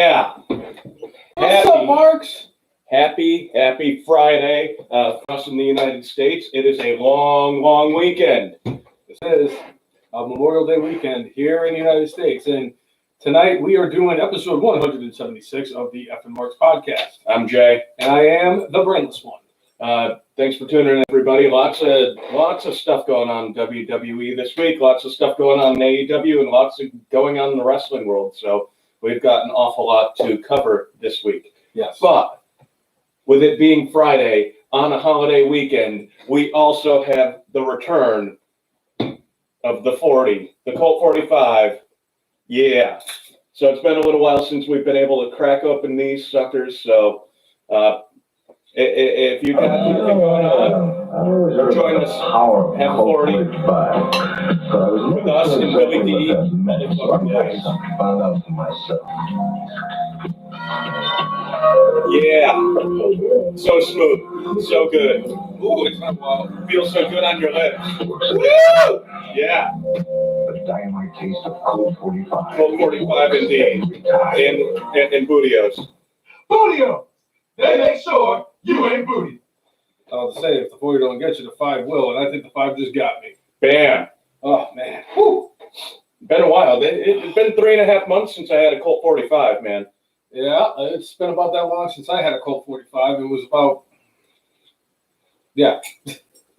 Yeah. What's up, Marks? Happy Friday for us in the United States. It is a long weekend. This is a Memorial Day weekend here in the United States. And tonight we are doing episode 176 of the F and Marks podcast. I'm Jay. And I am the brainless one. Thanks for tuning in, everybody. Lots of stuff going on in WWE this week. Lots of stuff going on in AEW and lots of going on in the wrestling world. So we've got an awful lot to cover this week. Yes. But with it being Friday on a holiday weekend, we also have the return of the 40, the Colt 45. Yeah. So it's been a little while since we've been able to crack open these suckers. So if you got anything going on, join us. Have 40 with us and Billy D. Yeah, so smooth, so good. Ooh, it's feels so good on your lips. Woo! Yeah. The dynamite taste of Colt 45. Colt 45 indeed. And Bootios. Bootio! They make sure you ain't booty. I'll say, if the 40 don't get you, the 5 will. And I think the 5 just got me. Bam. Oh, man. Whew. Been a while. It's been 3.5 months since I had a Colt 45, man. Yeah, it's been about that long since I had a Colt 45. It was about, yeah,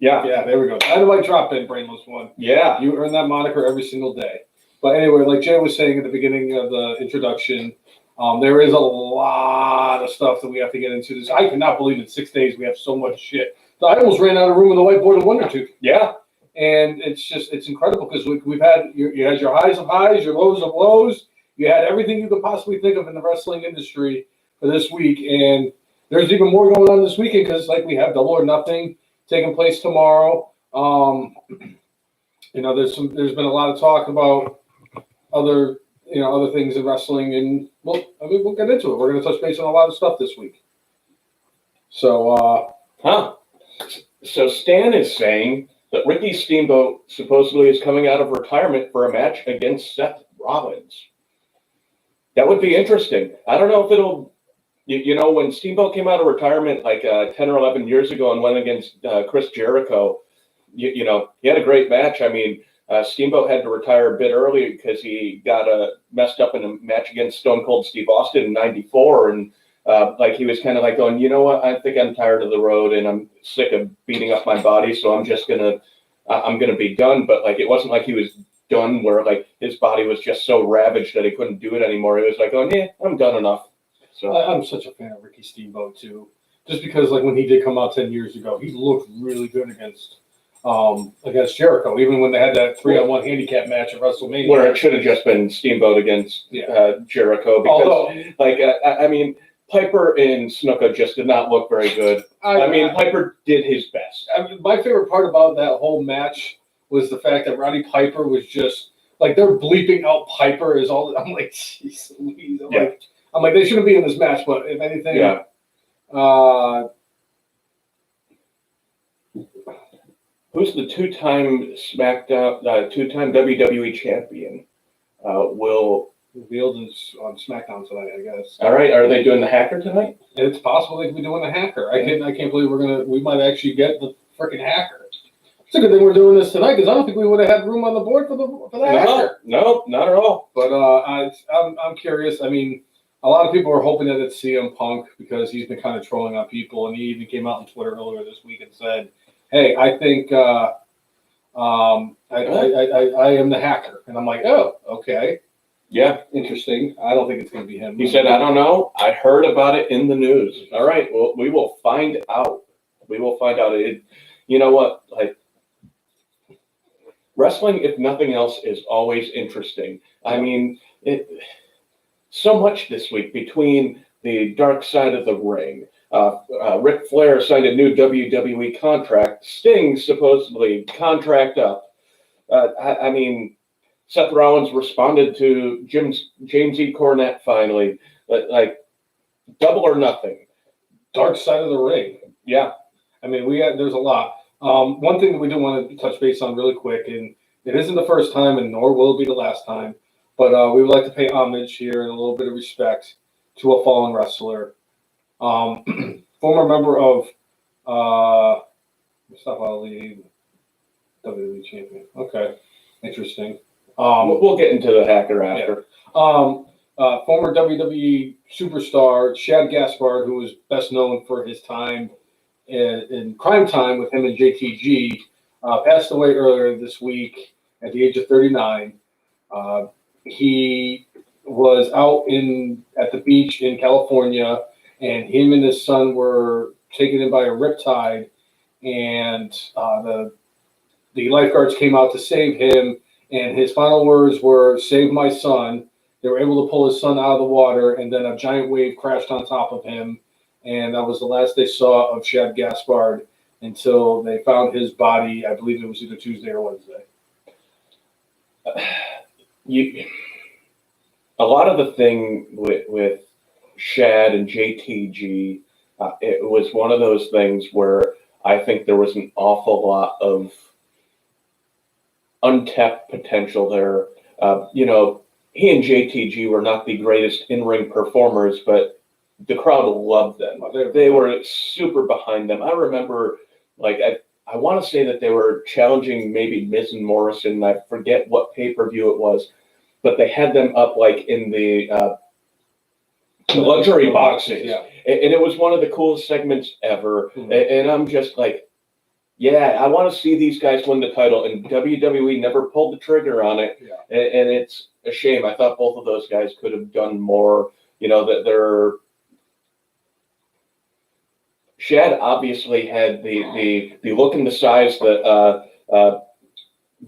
there we go. Dynamite drop-in, brainless one. Yeah. You earn that moniker every single day. But anyway, like Jay was saying at the beginning of the introduction, there is a lot of stuff that we have to get into. This I cannot believe in 6 days we have so much shit. I almost ran out of room in the whiteboard in Wonder Tooth. Yeah. And it's incredible because we've had you had your highs of highs, your lows of lows. You had everything you could possibly think of in the wrestling industry for this week, and there's even more going on this weekend because, like, we have Double or Nothing taking place tomorrow. There's been a lot of talk about other things in wrestling, and we'll get into it. We're going to touch base on a lot of stuff this week. So, So Stan is saying that Ricky Steamboat supposedly is coming out of retirement for a match against Seth Rollins. That would be interesting. I don't know if it'll, when Steamboat came out of retirement like 10 or 11 years ago and went against Chris Jericho, he had a great match. I mean, Steamboat had to retire a bit early because he got messed up in a match against Stone Cold Steve Austin in '94. And he was kind of like going, you know what, I think I'm tired of the road and I'm sick of beating up my body. So I'm going to be done. But it wasn't like he was done where his body was just so ravaged that he couldn't do it anymore. It was like, oh yeah, I'm done enough. So I'm such a fan of Ricky Steamboat too, just because when he did come out 10 years ago, he looked really good against Jericho, even when they had that 3-on-1 handicap match at WrestleMania, where it should have just been Steamboat against Jericho. Because Piper and Snuka just did not look very good. Piper did his best. My favorite part about that whole match was the fact that Roddy Piper was just they're bleeping out Piper is all. I'm like, jeez Louise. I'm like, they shouldn't be in this match, but if anything, who's the two-time SmackDown, two-time WWE champion? Will revealed on SmackDown tonight, I guess. All right, are they doing the Hacker tonight? It's possible they could be doing the Hacker. I can't believe we might actually get the freaking Hacker. It's a good thing we're doing this tonight because I don't think we would have had room on the board for the Hacker. No, not at all. But I'm curious. I mean, a lot of people are hoping that it's CM Punk because he's been kind of trolling on people, and he even came out on Twitter earlier this week and said, "Hey, I think I am the Hacker," and I'm like, "Oh, okay, yeah, interesting." I don't think it's going to be him. He said, "I don't know. I heard about it in the news." All right, well, we will find out. You know what? Wrestling, if nothing else, is always interesting. I mean, so much this week between the dark side of the ring. Ric Flair signed a new WWE contract. Sting supposedly contract up. Seth Rollins responded to James E. Cornette finally. Double or Nothing. Dark side of the ring. Yeah. There's a lot. One thing that we do want to touch base on really quick, and it isn't the first time and nor will it be the last time, but we would like to pay homage here and a little bit of respect to a fallen wrestler. Former member of Mustafa Ali, WWE champion. Okay, interesting. We'll get into the hacker after. Former WWE superstar Shad Gaspard, who was best known for his time in Crime Time with him and JTG, passed away earlier this week at the age of 39. He was out at the beach in California, and him and his son were taken in by a riptide, and the lifeguards came out to save him, and his final words were, "Save my son." They were able to pull his son out of the water, and then a giant wave crashed on top of him, and that was the last they saw of Shad Gaspard until they found his body. I believe it was either Tuesday or Wednesday. A lot of the thing with Shad and JTG, it was one of those things where I think there was an awful lot of untapped potential there. He and JTG were not the greatest in-ring performers, but the crowd loved them. They were super behind them. I remember, I want to say that they were challenging maybe Miz and Morrison. I forget what pay-per-view it was, but they had them up in the luxury boxes. Yeah. And it was one of the coolest segments ever. Mm-hmm. And I'm just like, yeah, I want to see these guys win the title. And WWE never pulled the trigger on it. Yeah. And it's a shame. I thought both of those guys could have done more. That they're... Shad obviously had the look and the size that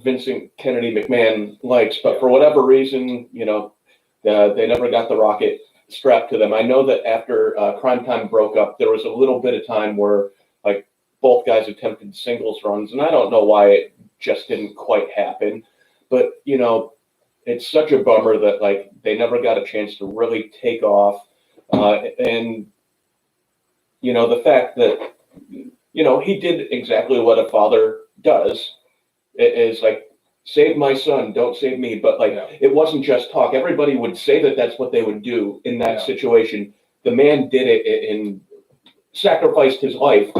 Vincent Kennedy McMahon likes, but for whatever reason, they never got the rocket strapped to them. I know that after Crime Time broke up, there was a little bit of time where both guys attempted singles runs, and I don't know why it just didn't quite happen. But it's such a bummer that they never got a chance to really take off, and the fact that he did exactly what a father does is save my son, don't save me. But It wasn't just talk. Everybody would say that that's what they would do in that situation. The man did it and sacrificed his life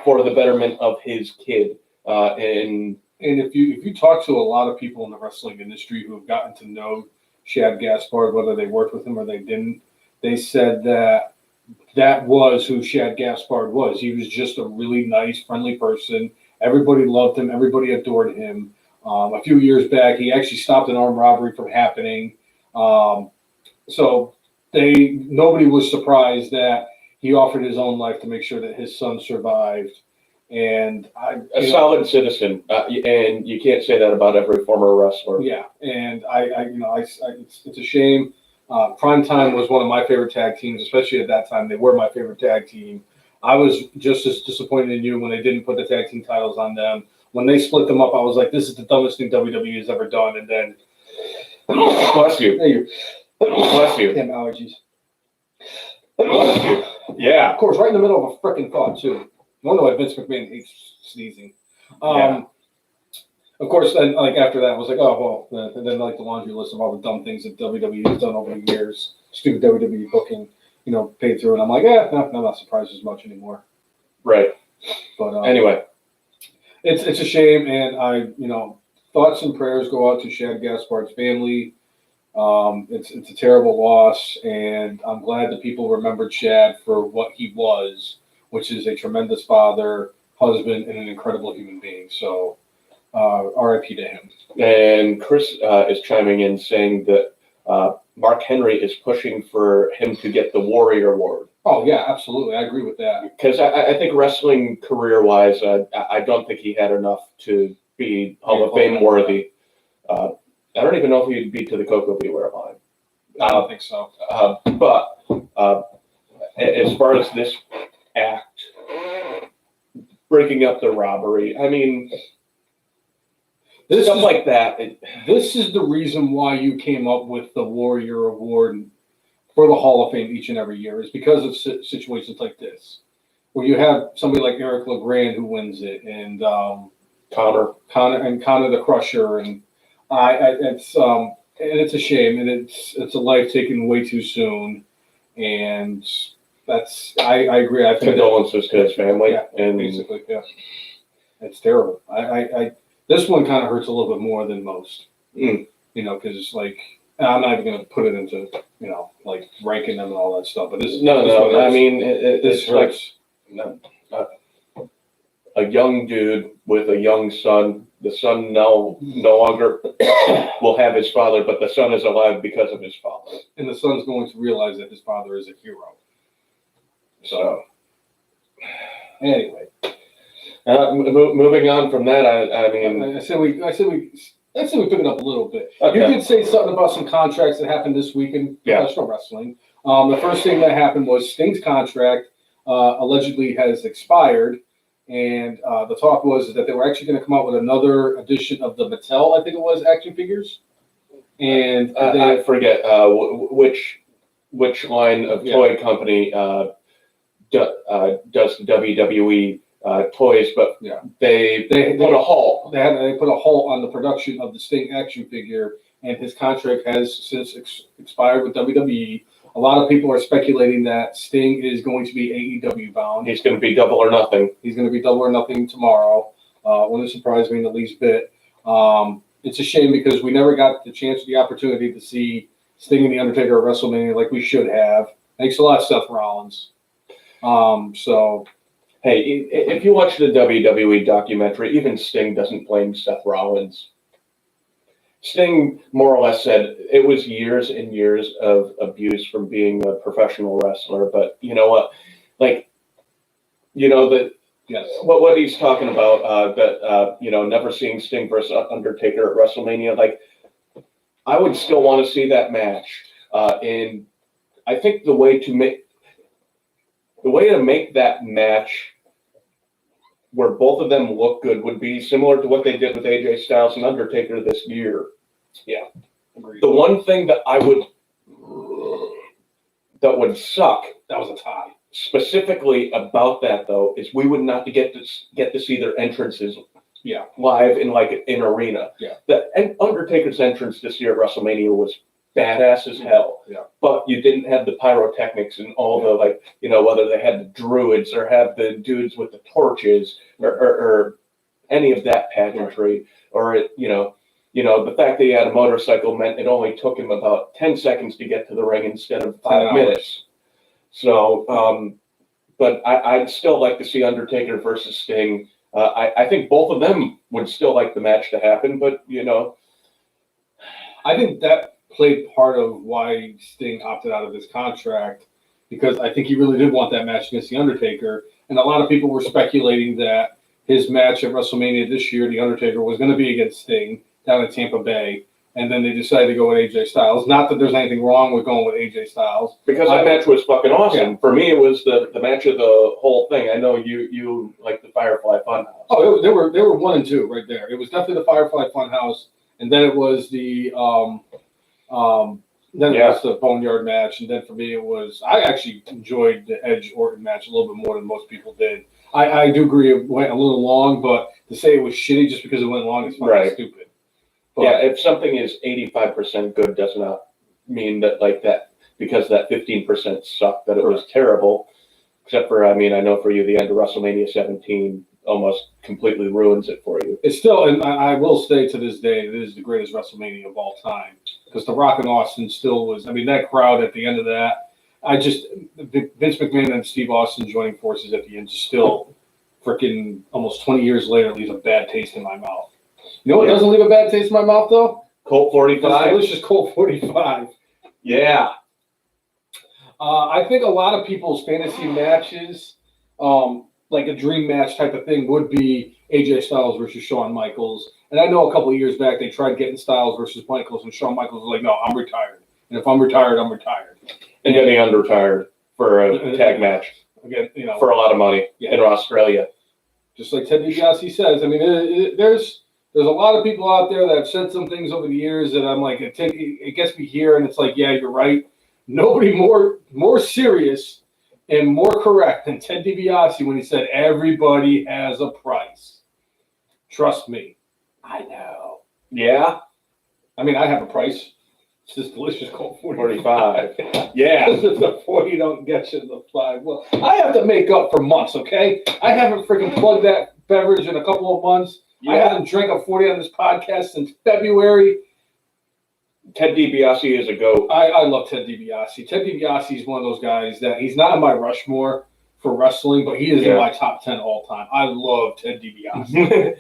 for the betterment of his kid. And if you talk to a lot of people in the wrestling industry who have gotten to know Shad Gaspard, whether they worked with him or they didn't, they said that was who Shad Gaspard was. He was just a really nice, friendly person. Everybody loved him. Everybody adored him. A few years back, he actually stopped an armed robbery from happening. So nobody was surprised that he offered his own life to make sure that his son survived. And a solid citizen, and you can't say that about every former wrestler. Yeah, and it's a shame. Prime Time was one of my favorite tag teams, especially at that time. They were my favorite tag team. I was just as disappointed in you when they didn't put the tag team titles on them. When they split them up, I was like, this is the dumbest thing WWE has ever done. And then, bless you. Bless you. Damn allergies. Bless you. Yeah. Of course, right in the middle of a freaking thought, too. I wonder why Vince McMahon hates sneezing. Of course, then after that, I was like, oh, well, and then the laundry list of all the dumb things that WWE has done over the years, stupid WWE booking, paid through. And I'm like, I'm not surprised as much anymore. Right. But anyway. It's a shame, and thoughts and prayers go out to Shad Gaspard's family. It's a terrible loss, and I'm glad that people remembered Shad for what he was, which is a tremendous father, husband, and an incredible human being. So, RIP to him. And Chris is chiming in saying that Mark Henry is pushing for him to get the Warrior Award. Oh, yeah, absolutely. I agree with that. Because I think wrestling career-wise, I don't think he had enough to be Hall of Fame worthy. I don't even know if he'd be to the Coco Beware line. I don't think so. But as far as this act, breaking up the robbery, I mean, stuff like that. This is the reason why you came up with the Warrior Award for the Hall of Fame each and every year, is because of situations like this, where you have somebody like Eric LeGrand who wins it, and Connor the Crusher, and it's a shame, and it's a life taken way too soon, And I agree. I think Condolences to his family. Yeah, and basically, yeah. It's terrible. This one kind of hurts a little bit more than most. Mm. Because like I'm not even going to put it into like ranking them and all that stuff. But this one no. I hurts. mean, This it's like hurts. a young dude with a young son. The son now no longer will have his father, but the son is alive because of his father. And the son's going to realize that his father is a hero. So anyway, moving on from that, I mean, I said we pick it up a little bit. Okay. You did say something about some contracts that happened this week in professional wrestling. The first thing that happened was Sting's contract allegedly has expired, and the talk was that they were actually going to come out with another edition of the Mattel, I think it was, action figures. And I forget which line of toy company does the WWE toys, but they put a halt. They put a halt on the production of the Sting action figure, and his contract has since expired with WWE. A lot of people are speculating that Sting is going to be AEW bound. He's going to be Double or Nothing. He's going to be Double or Nothing tomorrow. Wouldn't surprise me in the least bit. It's a shame because we never got the chance or the opportunity to see Sting and The Undertaker at WrestleMania like we should have. Thanks a lot, Seth Rollins. So, hey, if you watch the WWE documentary, even Sting doesn't blame Seth Rollins. Sting more or less said it was years and years of abuse from being a professional wrestler. But you know what? Like, yes. What he's talking about, never seeing Sting versus Undertaker at WrestleMania. Like, I would still want to see that match. And I think the way to make that match where both of them look good would be similar to what they did with AJ Styles and Undertaker this year. Yeah. Agreed. The one thing that would suck, That was a tie. specifically about that though, is we would not get to see their entrances live in arena. Yeah. And Undertaker's entrance this year at WrestleMania was badass as hell. Yeah. But you didn't have the pyrotechnics and all the whether they had the druids or have the dudes with the torches or any of that pageantry, or the fact that he had a motorcycle meant it only took him about 10 seconds to get to the ring instead of 5 minutes. So, but I'd still like to see Undertaker versus Sting. I think both of them would still like the match to happen, but I think that played part of why Sting opted out of his contract, because I think he really did want that match against The Undertaker. And a lot of people were speculating that his match at WrestleMania this year, The Undertaker, was going to be against Sting down in Tampa Bay. And then they decided to go with AJ Styles. Not that there's anything wrong with going with AJ Styles. Because that match was fucking awesome. Yeah. For me, it was the match of the whole thing. I know you like the Firefly Funhouse. Oh, they were 1 and 2 right there. It was definitely the Firefly Funhouse, and then it was the was the Boneyard match, and then for me I actually enjoyed the Edge Orton match a little bit more than most people did. I do agree it went a little long, but to say it was shitty just because it went long is fucking stupid. But, if something is 85% good does not mean that because that 15% sucked that it was terrible. Except for, I know for you the end of WrestleMania 17 almost completely ruins it for you. It's still, and I will say to this day, it is the greatest WrestleMania of all time. Because The Rock and Austin still was, that crowd at the end of that, Vince McMahon and Steve Austin joining forces at the end just still freaking almost 20 years later leaves a bad taste in my mouth. You know what doesn't leave a bad taste in my mouth, though? Colt 45? Delicious Colt 45. Yeah. I think a lot of people's fantasy matches, like a dream match type of thing, would be AJ Styles versus Shawn Michaels. And I know a couple of years back they tried getting Styles versus Michaels, and Shawn Michaels was like, "No, I'm retired. And if I'm retired, I'm retired." And then he unretired for a tag match. Again, for a lot of money in Australia. Just like Ted DiBiase says, there's a lot of people out there that have said some things over the years that I'm like, it gets me here, and it's like, yeah, you're right. Nobody more serious and more correct than Ted DiBiase when he said everybody has a price. Trust me. I know. Yeah. I have a price. It's just delicious Colt 45. Yeah. The 40 don't get you the 5. Well, I have to make up for months, okay? I haven't freaking plugged that beverage in a couple of months. I Yeah. haven't drank a 40 on this podcast since February. Ted DiBiase is a GOAT. I love Ted DiBiase. Ted DiBiase is one of those guys that he's not in my Rushmore for wrestling, but he is in my top 10 all time. I love Ted DiBiase.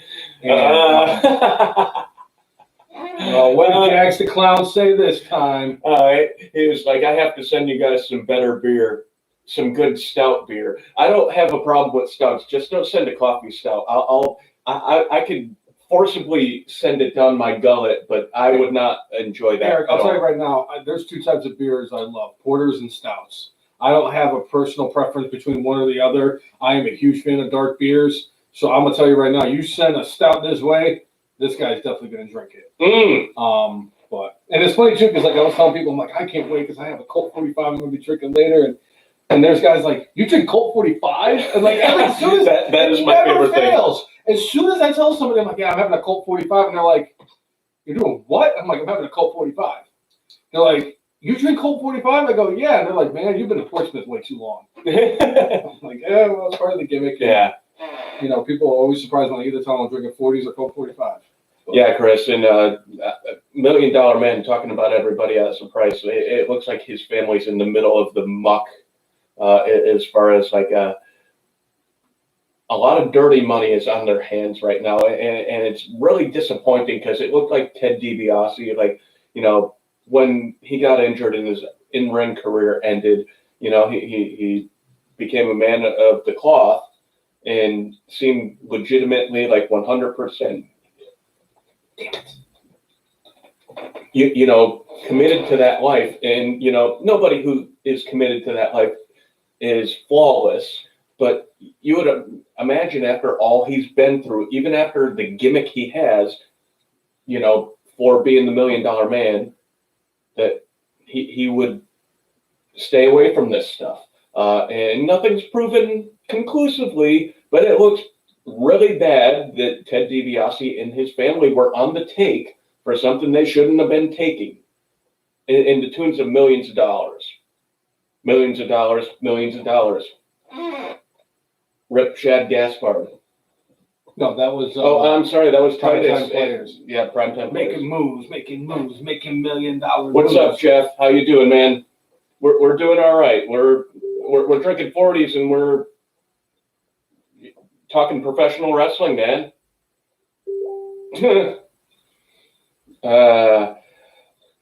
What did Jax the Clown say this time? He was like, I have to send you guys some better beer, some good stout beer. I don't have a problem with stouts. Just don't send a coffee stout. I could forcibly send it down my gullet, but I would not enjoy that. Eric, I'll tell you right now, there's two types of beers I love, porters and stouts. I don't have a personal preference between one or the other. I am a huge fan of dark beers. So I'm going to tell you right now, you send a stout this way, this guy's definitely going to drink it. And it's funny too, because like I was telling people, I'm like, I can't wait because I have a Colt 45 I'm going to be drinking later. And there's guys like, you drink Colt 45? And like, as soon as that is my favorite thing. As soon as I tell somebody, I'm like, yeah, I'm having a Colt 45. And they're like, you're doing what? I'm like, I'm having a Colt 45. They're like, you drink Colt 45? I go, yeah. And they're like, man, you've been in Portsmouth way too long. I'm like, yeah, well, it's part of the gimmick. Yeah. You know, people are always surprised when I either tell them I'm drinking 40s or Colt 45. But, yeah, Chris, and $1 Million Man talking about everybody at the price. It looks like his family's in the middle of the muck as far as like a lot of dirty money is on their hands right now, and it's really disappointing because it looked like Ted DiBiase, like, you know, when he got injured and his in-ring career ended, you know, he became a man of the cloth and seemed legitimately like 100%. You know, committed to that life, and you know, nobody who is committed to that life is flawless, but you would imagine after all he's been through, even after the gimmick he has, you know, for being the $1 Million Man, that he would stay away from this stuff. And nothing's proven conclusively, but it looks really bad that Ted DiBiase and his family were on the take for something they shouldn't have been taking in the tunes of millions of dollars. Millions of dollars, millions of dollars. Rip Shad Gaspard. no, that was. I'm sorry, that was Primetime Titus. Players. Yeah, Primetime Players. Making moves, making $1 million. What's up, Jeff? How you doing, man? We're doing all right. We're drinking 40s and we're talking professional wrestling, man.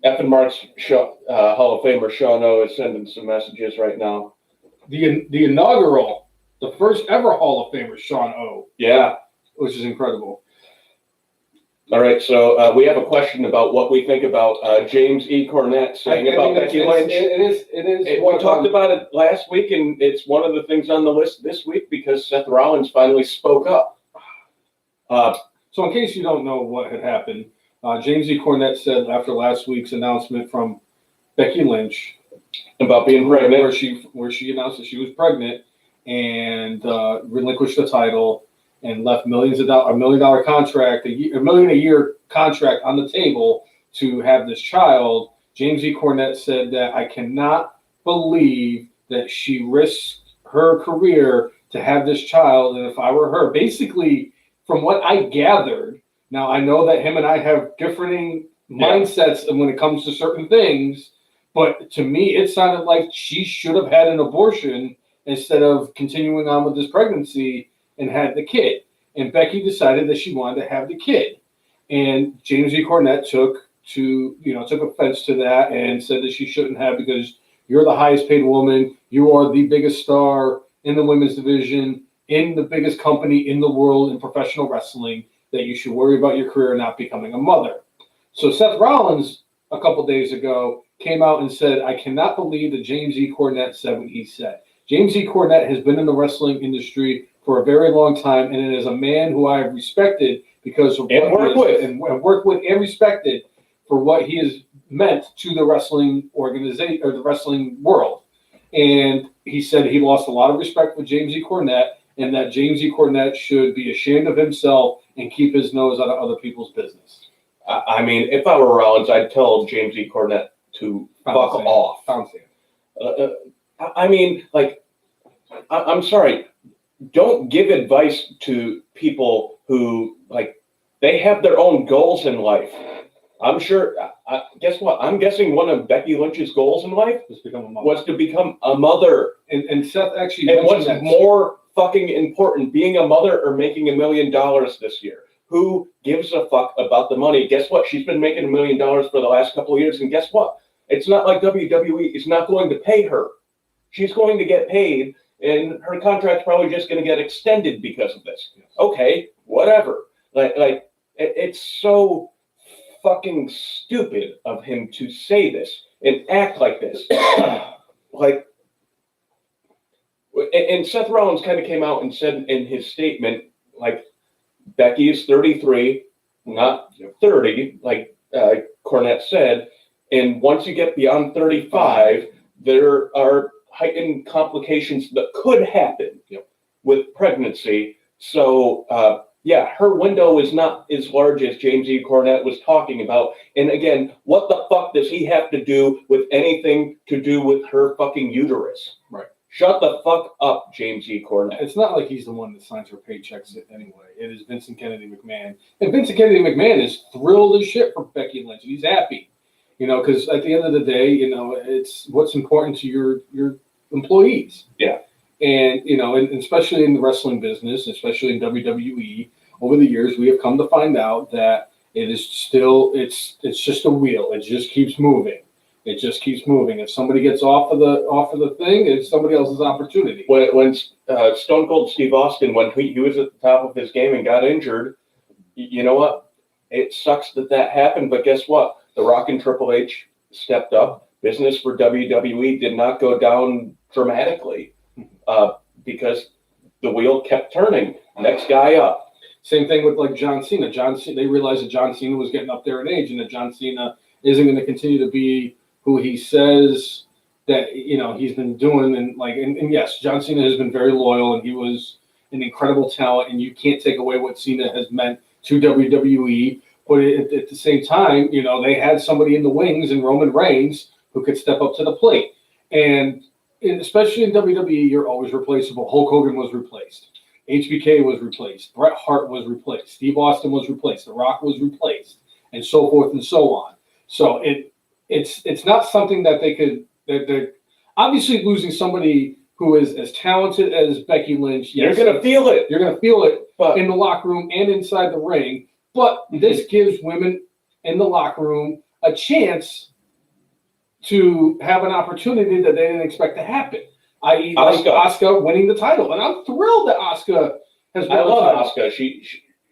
F and Mark's Hall of Famer Sean O is sending some messages right now. The inaugural, the first ever Hall of Famer, Sean O. Yeah. Which is incredible. All right, so we have a question about what we think about James E. Cornette saying about Becky Lynch. It is. We talked about it last week, and it's one of the things on the list this week because Seth Rollins finally spoke up. So in case you don't know what had happened, James E. Cornette said after last week's announcement from Becky Lynch About being pregnant. where she announced that she was pregnant and relinquished the title and left $1 million contract, $1 million a year contract on the table to have this child. James E. Cornette said that I cannot believe that she risked her career to have this child. And if I were her, basically, from what I gathered, now I know that him and I have differing mindsets when it comes to certain things, but to me, it sounded like she should have had an abortion instead of continuing on with this pregnancy and had the kid. And Becky decided that she wanted to have the kid. And James E. Cornette took offense to that and said that she shouldn't have because you're the highest paid woman. You are the biggest star in the women's division, in the biggest company in the world in professional wrestling, that you should worry about your career not becoming a mother. So Seth Rollins, a couple days ago, came out and said, I cannot believe that James E. Cornette said what he said. James E. Cornette has been in the wrestling industry for a very long time, and it is a man who I have respected because of worked with and respected for what he has meant to the wrestling organization or the wrestling world. And he said he lost a lot of respect for James E. Cornette, and that James E. Cornette should be ashamed of himself and keep his nose out of other people's business. I mean, if I were Rollins, I'd tell James E. Cornette to Pound fuck sand. off. Pound sand. I mean, like, I'm sorry. Don't give advice to people who, like, they have their own goals in life. I'm sure, guess what? I'm guessing one of Becky Lynch's goals in life Just become a mother. was to become a mother. And Seth actually And mentioned what's that. more fucking important, being a mother or making $1 million this year? Who gives a fuck about the money? Guess what? She's been making $1 million for the last couple of years, and guess what? It's not like WWE is not going to pay her. She's going to get paid, and her contract's probably just going to get extended because of this. Okay, whatever. Like it's so fucking stupid of him to say this and act like this. Like, and Seth Rollins kind of came out and said in his statement, like, Becky is 33, not 30, like Cornette said. And once you get beyond 35, there are heightened complications that could happen with pregnancy. So, yeah, her window is not as large as James E. Cornette was talking about. And again, what the fuck does he have to do with anything to do with her fucking uterus? Right. Shut the fuck up, James E. Cornette. It's not like he's the one that signs her paychecks anyway. It is Vincent Kennedy McMahon. And Vincent Kennedy McMahon is thrilled as shit for Becky Lynch. And he's happy, because at the end of the day, it's what's important to your employees. Yeah. And, and especially in the wrestling business, especially in WWE, over the years, we have come to find out that it is still, it's just a wheel. It just keeps moving. It just keeps moving. If somebody gets off of the thing, it's somebody else's opportunity. When Stone Cold Steve Austin, when he was at the top of his game and got injured, you know what? It sucks that happened, but guess what? The Rock and Triple H stepped up. Business for WWE did not go down dramatically because the wheel kept turning. Next guy up. Same thing with like John Cena. They realized that John Cena was getting up there in age, and that John Cena isn't going to continue to be who he says that he's been doing. And yes, John Cena has been very loyal, and he was an incredible talent, and you can't take away what Cena has meant to WWE. But at the same time, they had somebody in the wings in Roman Reigns who could step up to the plate. And especially in WWE, you're always replaceable. Hulk Hogan was replaced. HBK was replaced. Bret Hart was replaced. Steve Austin was replaced. The Rock was replaced, and so forth and so on. So it's not something that they could. They're obviously losing somebody who is as talented as Becky Lynch. Yes, you're gonna feel it. You're gonna feel it but in the locker room and inside the ring. But this gives women in the locker room a chance to have an opportunity that they didn't expect to happen, i.e. Asuka winning the title. And I'm thrilled that Asuka has won I love the title. Asuka.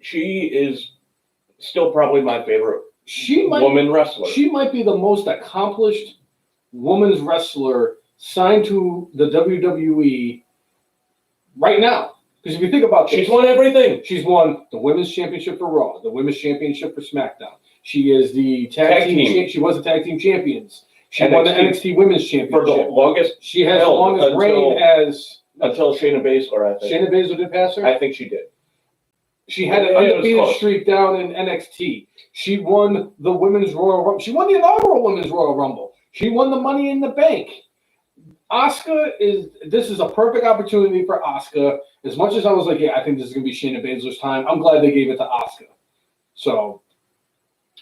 She is still probably my favorite woman wrestler. She might be the most accomplished women's wrestler signed to the WWE right now. Because if you think about this, she's won everything. She's won the Women's Championship for Raw, the Women's Championship for SmackDown. She is the tag team. She was the tag team champions. She won the NXT Women's Championship. For the longest. She has the longest reign until Shayna Baszler, I think. Shayna Baszler did pass her? I think she did. She had an undefeated streak down in NXT. She won the Women's Royal Rumble. She won the inaugural Women's Royal Rumble. She won the Money in the Bank. This is a perfect opportunity for Asuka. As much as I was like, I think this is going to be Shayna Baszler's time, I'm glad they gave it to Asuka. So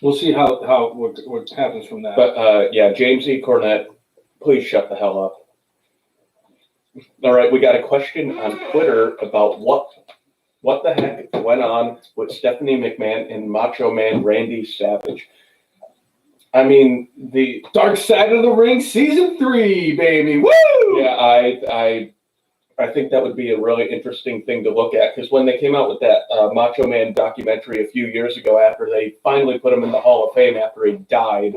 we'll see what happens from that. But James E. Cornette, please shut the hell up. All right, we got a question on Twitter about what the heck went on with Stephanie McMahon and Macho Man Randy Savage. I mean, the Dark Side of the Ring Season 3, baby. Woo! Yeah, I think that would be a really interesting thing to look at, because when they came out with that Macho Man documentary a few years ago, after they finally put him in the Hall of Fame after he died,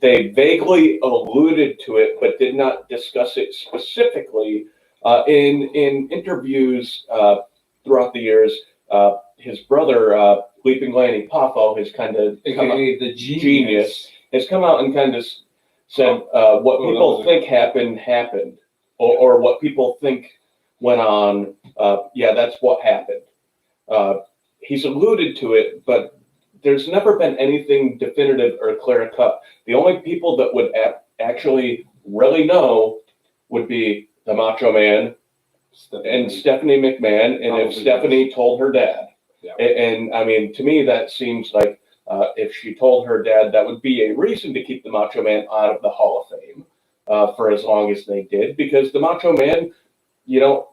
they vaguely alluded to it, but did not discuss it specifically. In interviews throughout the years, his brother, Leaping Lanny Poffo, has kind of the genius, has come out and kind of said what people think happened, or what people think went on. That's what happened. He's alluded to it, but there's never been anything definitive or clear cut. The only people that would actually really know would be the Macho Man and Stephanie McMahon, and if Stephanie told her dad. Yeah. And I mean, to me, that seems like if she told her dad, that would be a reason to keep the Macho Man out of the Hall of Fame for as long as they did, because the Macho Man, you know,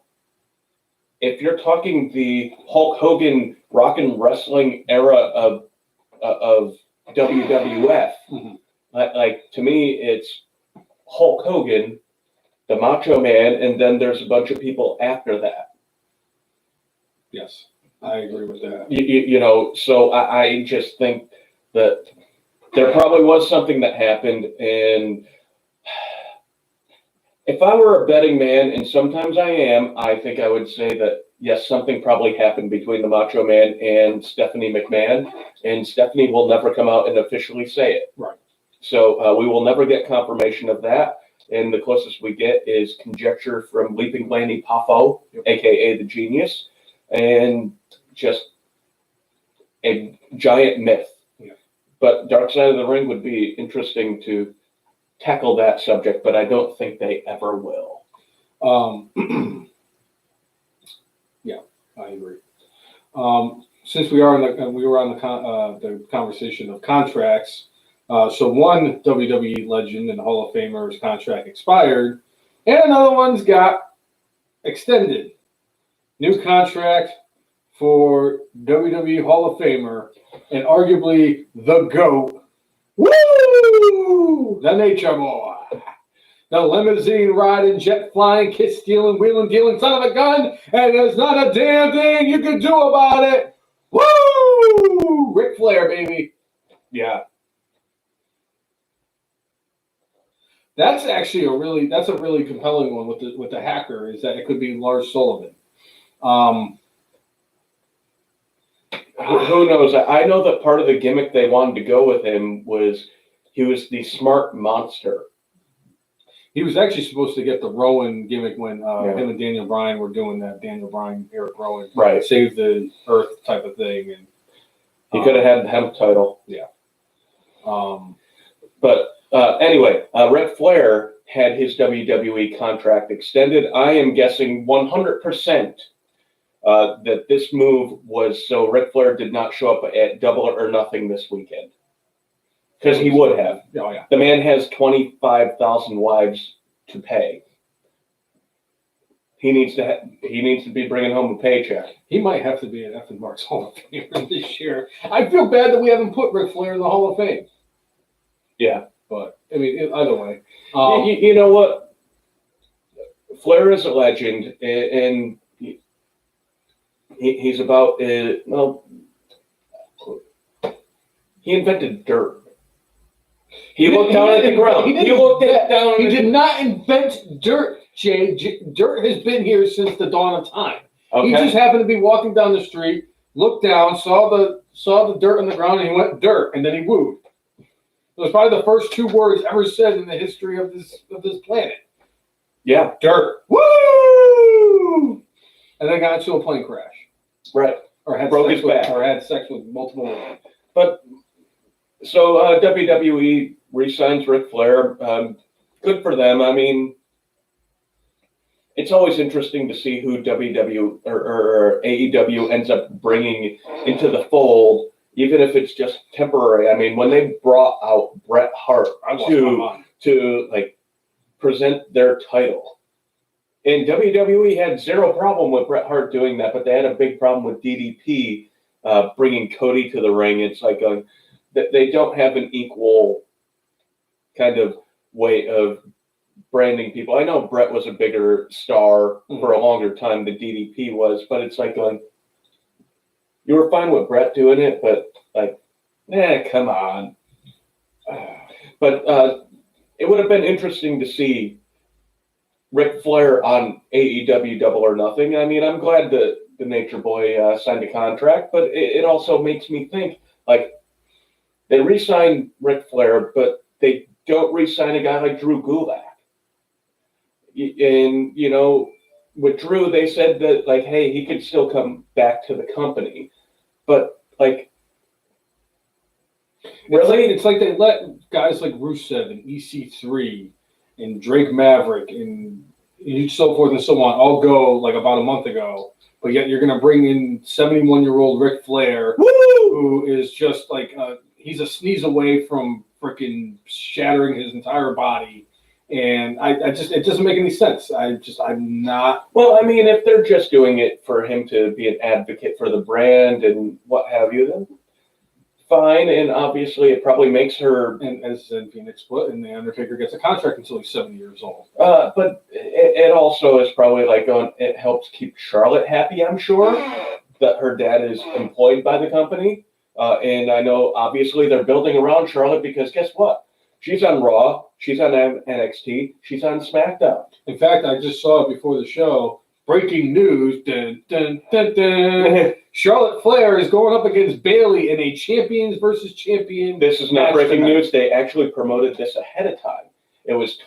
if you're talking the Hulk Hogan rock and wrestling era of WWF, like to me, it's Hulk Hogan, the Macho Man, and then there's a bunch of people after that. Yes, I agree with that. You know, so I just think that there probably was something that happened, and if I were a betting man, and sometimes I am, I think I would say that yes, something probably happened between the Macho Man and Stephanie McMahon, and Stephanie will never come out and officially say it. Right. So we will never get confirmation of that. And the closest we get is conjecture from Leaping Lanny Poffo, aka the Genius, and just a giant myth. Yeah. But Dark Side of the Ring would be interesting to tackle that subject, but I don't think they ever will. Yeah, I agree. Since we were on the conversation of contracts. So one WWE legend and Hall of Famer's contract expired, and another one's got extended. New contract for WWE Hall of Famer and arguably the GOAT. Woo! The Nature Boy. The limousine riding, jet flying, kiss stealing, wheeling dealing son of a gun, and there's not a damn thing you can do about it. Woo! Ric Flair, baby. Yeah. That's actually a really compelling one with the hacker, is that it could be Lars Sullivan. Who knows? I know that part of the gimmick they wanted to go with him was he was the smart monster. He was actually supposed to get the Rowan gimmick when him and Daniel Bryan were doing that Daniel Bryan, Eric Rowan, Right, save the earth type of thing, and he could have had the hemp title. Yeah. But anyway, Ric Flair had his WWE contract extended. I am guessing 100% that this move was so Ric Flair did not show up at Double or Nothing this weekend. Because he would have. Oh, yeah. The man has 25,000 wives to pay. He needs to be bringing home a paycheck. He might have to be an F and Mark's Hall of Famer this year. I feel bad that we haven't put Ric Flair in the Hall of Fame. Yeah. But, I mean, either way. You know what? Flair is a legend, and he's about, well, he invented dirt. He looked down at the ground. He looked down. He did not invent dirt, Jay. Dirt has been here since the dawn of time. Okay. He just happened to be walking down the street, looked down, saw the dirt on the ground, and he went dirt, and then he wooed. It was probably the first two words ever said in the history of this planet. Yeah. Dirt. Woo! And then got into a plane crash. Right. Or had Broke sex his back. Or had sex with multiple women. But so WWE re-signs Ric Flair. Good for them. I mean, it's always interesting to see who WWE or AEW ends up bringing into the fold, even if it's just temporary. I mean, when they brought out Bret Hart to like present their title, and WWE had zero problem with Bret Hart doing that, but they had a big problem with DDP bringing Cody to the ring. It's like they don't have an equal kind of way of branding people. I know Bret was a bigger star for a longer time than DDP was, but it's like you were fine with Bret doing it, but like, come on. But it would have been interesting to see Ric Flair on AEW Double or Nothing. I mean, I'm glad that the Nature Boy signed a contract, but it also makes me think, like, they re-signed Ric Flair, but they don't re-sign a guy like Drew Gulak. And, you know, with Drew, they said that, like, hey, he could still come back to the company. But, like, Really? It's like they let guys like Rusev and EC3 and Drake Maverick and so forth and so on all go like about a month ago. But yet you're going to bring in 71-year-old Ric Flair, who is just like he's a sneeze away from freaking shattering his entire body. And it doesn't make any sense. I'm not. Well, I mean, if they're just doing it for him to be an advocate for the brand and what have you, then fine. And obviously, it probably makes her. And as Phoenix put, and the Undertaker gets a contract until he's 70 years old. But it also is probably like it helps keep Charlotte happy. I'm sure that her dad is employed by the company, and I know obviously they're building around Charlotte because guess what? She's on Raw. She's on NXT. She's on SmackDown. In fact, I just saw it before the show. Breaking news. Dun, dun, dun, dun. Charlotte Flair is going up against Bayley in a champions versus champion. This is not breaking news. They actually promoted this ahead of time. It was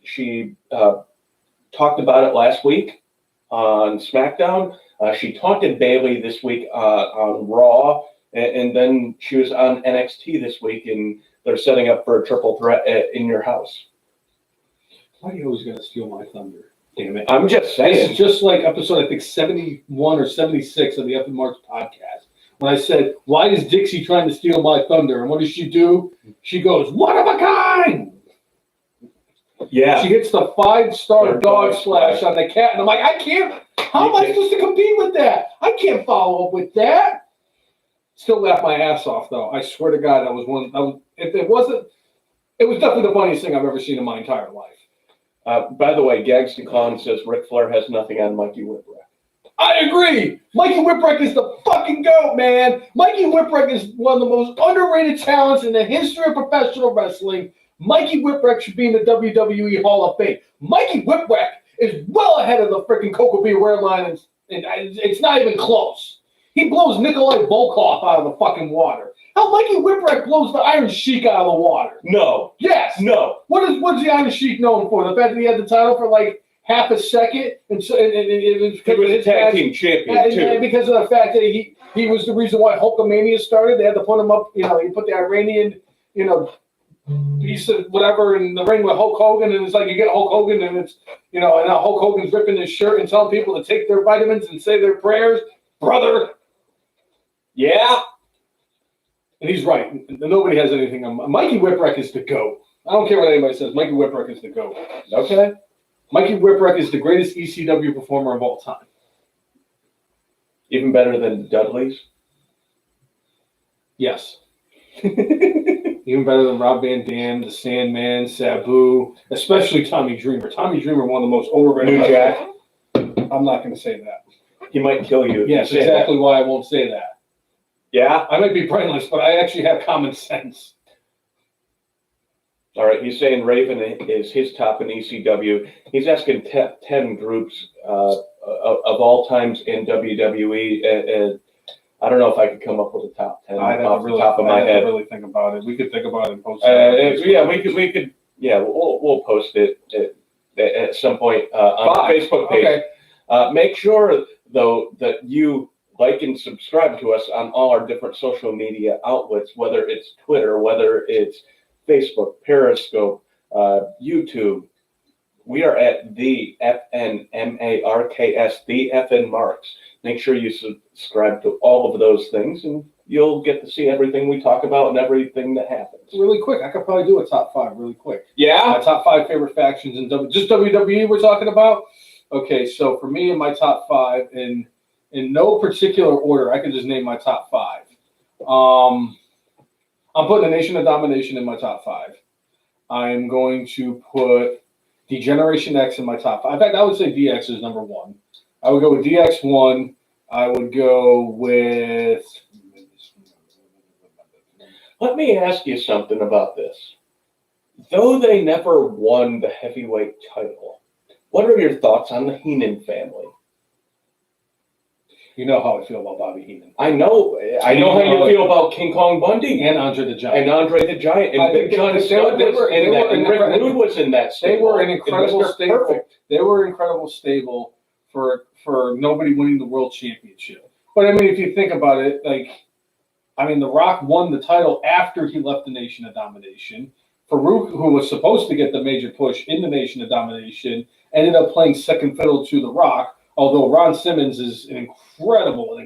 she talked about it last week on SmackDown. She taunted Bayley this week on Raw. And then she was on NXT this week, and they're setting up for a triple threat in your house. Why are you always going to steal my thunder? Damn it. I'm just saying. This is just like episode, I think, 71 or 76 of the F and Marks podcast. When I said, why is Dixie trying to steal my thunder? And what does she do? She goes, one of a kind! Yeah. She hits the 5-star dog splash on the cat, and I'm like, I can't. How am I supposed to compete with that? I can't follow up with that. Still laugh my ass off, though. I swear to God, that was one. If it wasn't, it was definitely the funniest thing I've ever seen in my entire life. By the way, Gags the Clown says Ric Flair has nothing on Mikey Whipwreck. I agree. Mikey Whipwreck is the fucking GOAT, man. Mikey Whipwreck is one of the most underrated talents in the history of professional wrestling. Mikey Whipwreck should be in the WWE Hall of Fame. Mikey Whipwreck is well ahead of the freaking Coco Beware line, and it's not even close. He blows Nikolai Volkov out of the fucking water. Hell, Mikey Whipwreck blows the Iron Sheik out of the water. No. Yes. No. What's the Iron Sheik known for? The fact that he had the title for like half a second, and so it was he was a tag team champion too. And because of the fact that he was the reason why Hulkamania started. They had to put him up. He put the Iranian, piece of whatever in the ring with Hulk Hogan, and it's like you get Hulk Hogan, and it's and now Hulk Hogan's ripping his shirt and telling people to take their vitamins and say their prayers, brother. Yeah. And he's right. Nobody has anything on Mikey Whipwreck is the GOAT. I don't care what anybody says. Mikey Whipwreck is the GOAT. Okay. Mikey Whipwreck is the greatest ECW performer of all time. Even better than Dudley's? Yes. Even better than Rob Van Dam, the Sandman, Sabu, especially Tommy Dreamer. Tommy Dreamer, one of the most overrated. New Jack. I'm not going to say that. He might kill you. Yes, exactly why I won't say that. Yeah? I might be brainless, but I actually have common sense. All right, he's saying Raven is his top in ECW. He's asking 10 groups of all times in WWE. And I don't know if I could come up with a top 10 off the top of my head. Really think about it. We could think about it and post it. We could. Yeah, we'll post it at some point on the Facebook page. Okay. Make sure though that you like and subscribe to us on all our different social media outlets, whether it's Twitter, whether it's Facebook, Periscope, YouTube. We are at the FNMARKS, the FN Marks. Make sure you subscribe to all of those things, and you'll get to see everything we talk about and everything that happens. Really quick, I could probably do a top 5 really quick. Yeah? My top 5 favorite factions in just WWE we're talking about? Okay, so for me in my top 5, in no particular order, I can just name my top 5. I'm putting the Nation of Domination in my top 5. I'm going to put Degeneration X in my top 5. In fact, I would say DX is number 1. I would go with DX1. I would go with... Let me ask you something about this. Though they never won the heavyweight title, what are your thoughts on the Heenan family? You know how I feel about Bobby Heenan. I know how you feel about King Kong Bundy. And Andre the Giant. And Big John Studd and Rick Rude was in that stable. They were an incredible stable. Perfect. They were an incredible stable for nobody winning the world championship. But I mean, if you think about it, like I mean, The Rock won the title after he left the Nation of Domination. Farouk, who was supposed to get the major push in the Nation of Domination, ended up playing second fiddle to The Rock, although Ron Simmons is an incredible.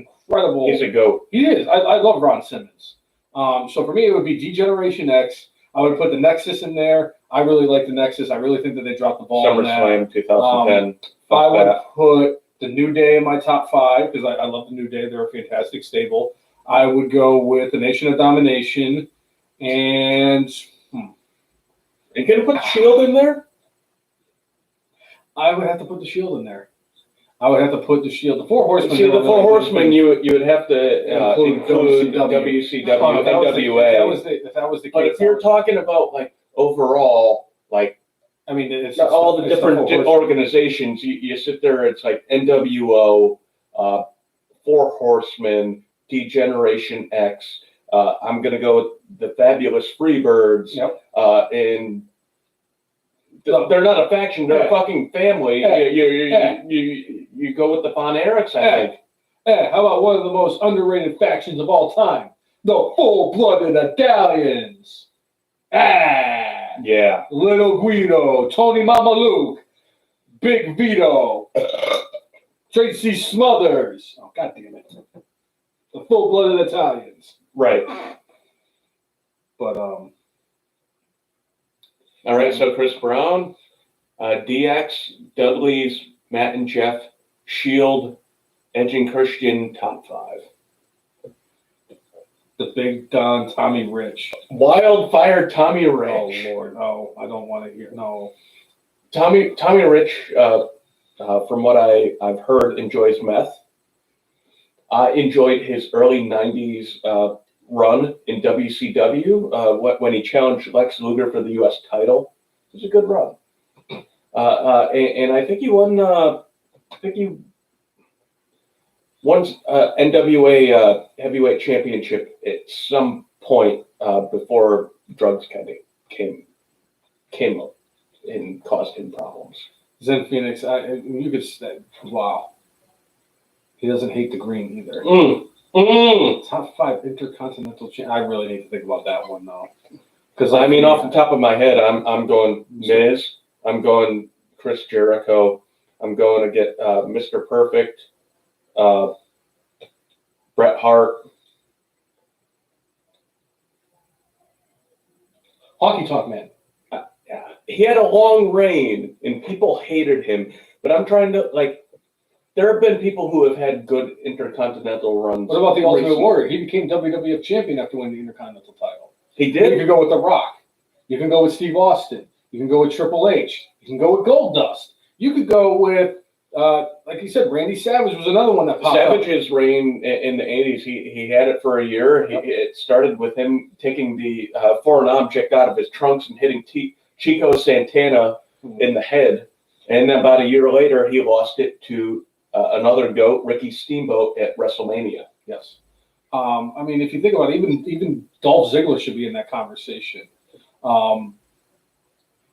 He's a GOAT. He is. I love Ron Simmons. So for me, it would be D-Generation X. I would put the Nexus in there. I really like the Nexus. I really think that they dropped the ball on that. SummerSlam 2010. I would put the New Day in my top 5 because I love the New Day. They're a fantastic stable. I would go with the Nation of Domination and Are you gonna put the Shield in there? I would have to put the Shield in there. I would have to put the Shield. The Four Horsemen. See, the Four Horsemen, you would have to include WCW, NWA. If that was the case. But if you're talking about like overall, like I mean, it's all the it's different Four Horsemen. organizations, you sit there. It's like NWO, Four Horsemen, D-Generation X. I'm gonna go with the Fabulous Freebirds. Yep. And they're not a faction; they're a fucking family. You go with the Von Erichs, I think. Hey, how about one of the most underrated factions of all time? The Full-Blooded Italians. Yeah. Little Guido, Tony Mamaluke, Big Vito, Tracy Smothers. Oh, God damn it. The Full-Blooded Italians. Right. But, All right, so Chris Brown, DX, Dudley's, Matt and Jeff, Shield, Edge and Christian, top 5. the Big Don, Tommy Rich. Wildfire Tommy Rich. Oh, Lord. No, I don't want to hear. No. Tommy Rich, from what I've heard, enjoys meth. I enjoyed his early 90s run in WCW when he challenged Lex Luger for the U.S. title. It was a good run. And I think he won. Won NWA heavyweight championship at some point before drugs kind of came up and caused him problems. Zen Phoenix, you could say, wow. He doesn't hate the green either. Top 5 intercontinental champ. I really need to think about that one though. Because I mean, off the top of my head, I'm going Miz. I'm going Chris Jericho. I'm going to get Mr. Perfect. Bret Hart. Honky Tonk Man. He had a long reign and people hated him. But I'm trying to, like, there have been people who have had good intercontinental runs. What about the Ultimate Warrior? He became WWF champion after winning the Intercontinental title. He did. You can go with The Rock. You can go with Steve Austin. You can go with Triple H. You can go with Goldust. You could go with, like you said, Randy Savage was another one that popped up. Savage's reign in the 80s, he had it for a year. It started with him taking the foreign object out of his trunks and hitting Chico Santana in the head. And then about a year later, he lost it to another GOAT, Ricky Steamboat, at WrestleMania. Yes. I mean, if you think about it, even Dolph Ziggler should be in that conversation.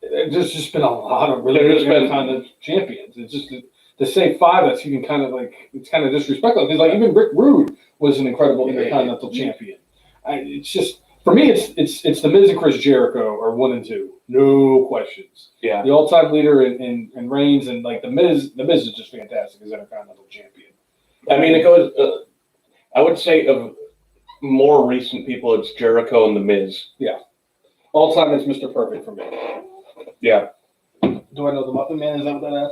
There's just been a lot of really good kind of champions. It's just to say 5, that's even kind of like, it's kind of disrespectful. Because like even Rick Rude was an incredible Intercontinental champion. It's just, for me, it's the Miz and Chris Jericho are 1 and 2, no questions. Yeah, the all-time leader in reigns, and like the Miz is just fantastic as Intercontinental champion. I mean, it goes. I would say of more recent people, it's Jericho and the Miz. Yeah, all time it's Mr. Perfect for me. Yeah. Do I know the Muffin Man? Is that what that is?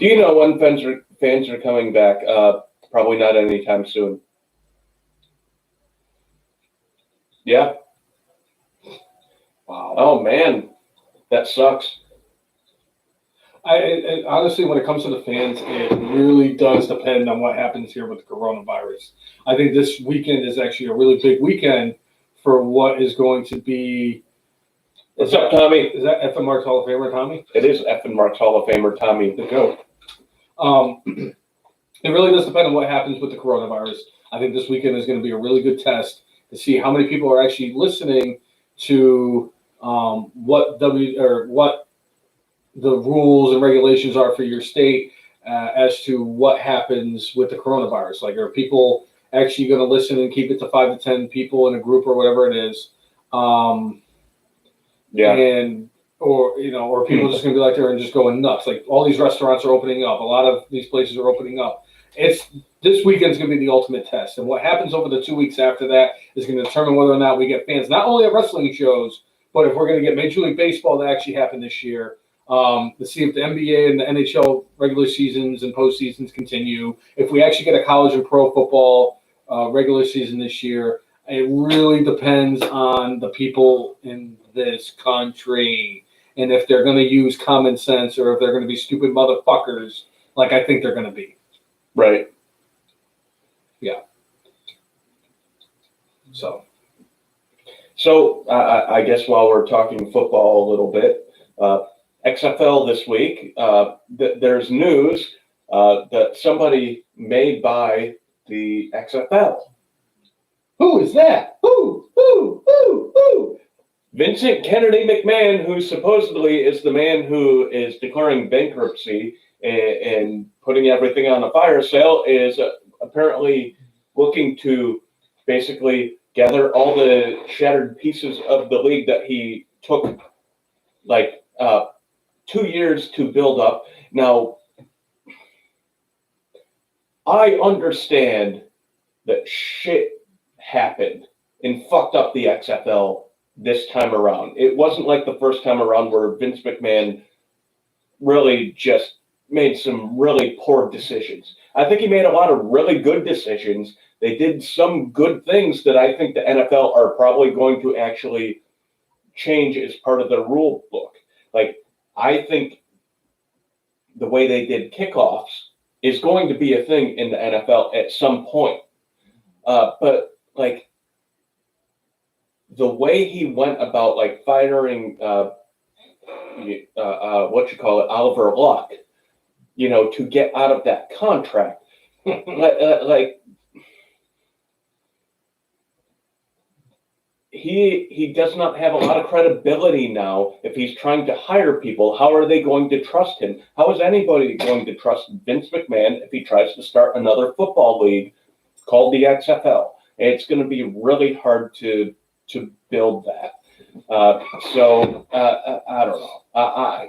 Do you know when fans are coming back? Probably not anytime soon. Yeah. Wow. Oh man, that sucks. I honestly, when it comes to the fans, it really does depend on what happens here with the coronavirus. I think this weekend is actually a really big weekend for what is going to be. What's up, Tommy? Is that F and Mark's Hall of Famer, Tommy? It is F and Mark's Hall of Famer, Tommy the GOAT. It really does depend on what happens with the coronavirus. I think this weekend is going to be a really good test to see how many people are actually listening to what the rules and regulations are for your state as to what happens with the coronavirus. Like, are people actually going to listen and keep it to 5 to 10 people in a group or whatever it is. And or people just going to be like there and just going nuts. Like all these restaurants are opening up. A lot of these places are opening up. This weekend's going to be the ultimate test. And what happens over the 2 weeks after that is going to determine whether or not we get fans, not only at wrestling shows, but if we're going to get Major League Baseball to actually happen this year, to see if the NBA and the NHL regular seasons and postseasons continue, if we actually get a college and pro football regular season this year. It really depends on the people in this country and if they're going to use common sense or if they're going to be stupid motherfuckers like I think they're going to be. Right. Yeah. So I guess while we're talking football a little bit, XFL this week, there's news that somebody may buy the XFL. Who is that? Who? Vincent Kennedy McMahon, who supposedly is the man who is declaring bankruptcy and putting everything on a fire sale, is apparently looking to basically gather all the shattered pieces of the league that he took 2 years to build up. Now, I understand that shit happened and fucked up the XFL this time around. It wasn't like the first time around where Vince McMahon really just made some really poor decisions. I think he made a lot of really good decisions. They did some good things that I think the NFL are probably going to actually change as part of their rule book. Like, I think the way they did kickoffs is going to be a thing in the NFL at some point. But like the way he went about like firing Oliver Luck, to get out of that contract, he does not have a lot of credibility now. If he's trying to hire people, how are they going to trust him? How is anybody going to trust Vince McMahon if he tries to start another football league called the XFL? And it's going to be really hard to build that. I don't know.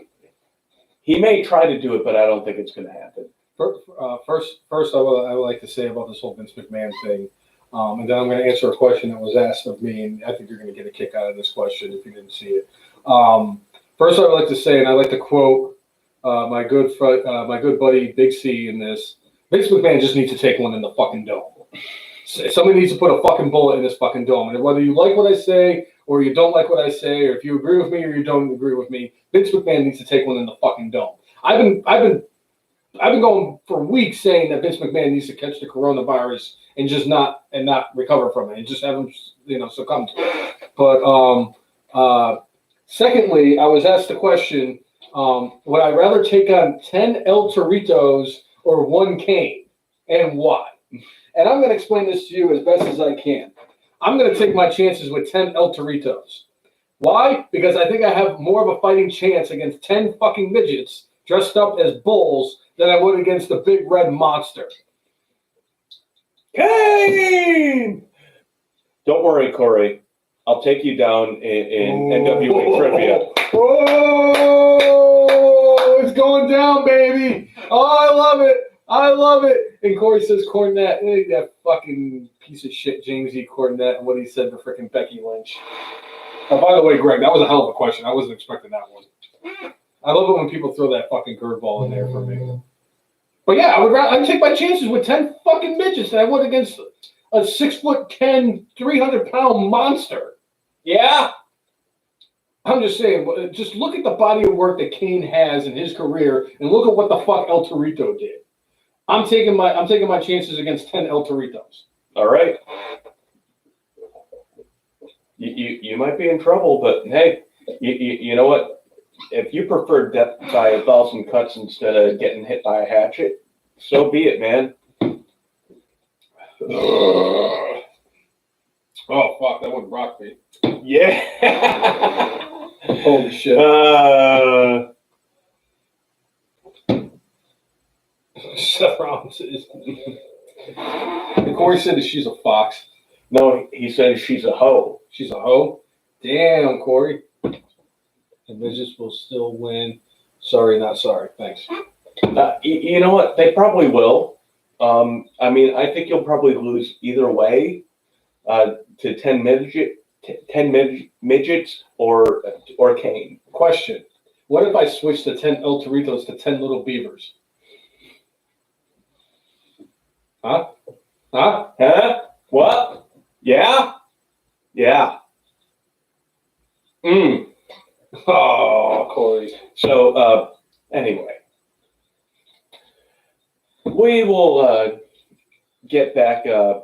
He may try to do it, but I don't think it's going to happen. First, I would like to say about this whole Vince McMahon thing, and then I'm going to answer a question that was asked of me, and I think you're going to get a kick out of this question if you didn't see it. First, I would like to say, and I like to quote my good buddy Big C in this: Vince McMahon just needs to take one in the fucking dome. Somebody needs to put a fucking bullet in this fucking dome, and whether you like what I say or you don't like what I say, or if you agree with me or you don't agree with me, Vince McMahon needs to take one in the fucking dome. I've been going for weeks saying that Vince McMahon needs to catch the coronavirus and just not recover from it and just have him, succumb to it. But secondly, I was asked the question, would I rather take on 10 El Toritos or 1 Kane, and why? And I'm going to explain this to you as best as I can. I'm going to take my chances with 10 El Toritos. Why? Because I think I have more of a fighting chance against 10 fucking midgets dressed up as bulls than I would against the big red monster. Kane! Don't worry, Corey. I'll take you down in NWA trivia. Oh, it's going down, baby. Oh, I love it. I love it. And Corey says Cornette. That fucking piece of shit, James E. Cornette, and what he said to freaking Becky Lynch. Oh, by the way, Greg, that was a hell of a question. I wasn't expecting that one. I love it when people throw that fucking curveball in there for me. But yeah, I'd take my chances with 10 fucking midgets than I would against a 6'10", 300-pound monster. Yeah. I'm just saying, just look at the body of work that Kane has in his career and look at what the fuck El Torito did. I'm taking my chances against 10 El Toritos. All right. You might be in trouble, but hey, you know what? If you prefer death by 1,000 cuts instead of getting hit by a hatchet, so be it, man. Oh, fuck, that would rock me. Yeah. Holy shit. Seth Rollins is... And Corey said that she's a fox. No, he says she's a hoe. She's a hoe? Damn, Corey. The midgets will still win. Sorry, not sorry. Thanks. You know what? They probably will. I mean, I think you'll probably lose either way to 10 midgets or Kane. Question. What if I switch the 10 El Toritos to 10 little beavers? Huh? Huh? Huh? What? Yeah? Yeah. Oh, Corey. So, anyway, we will get back to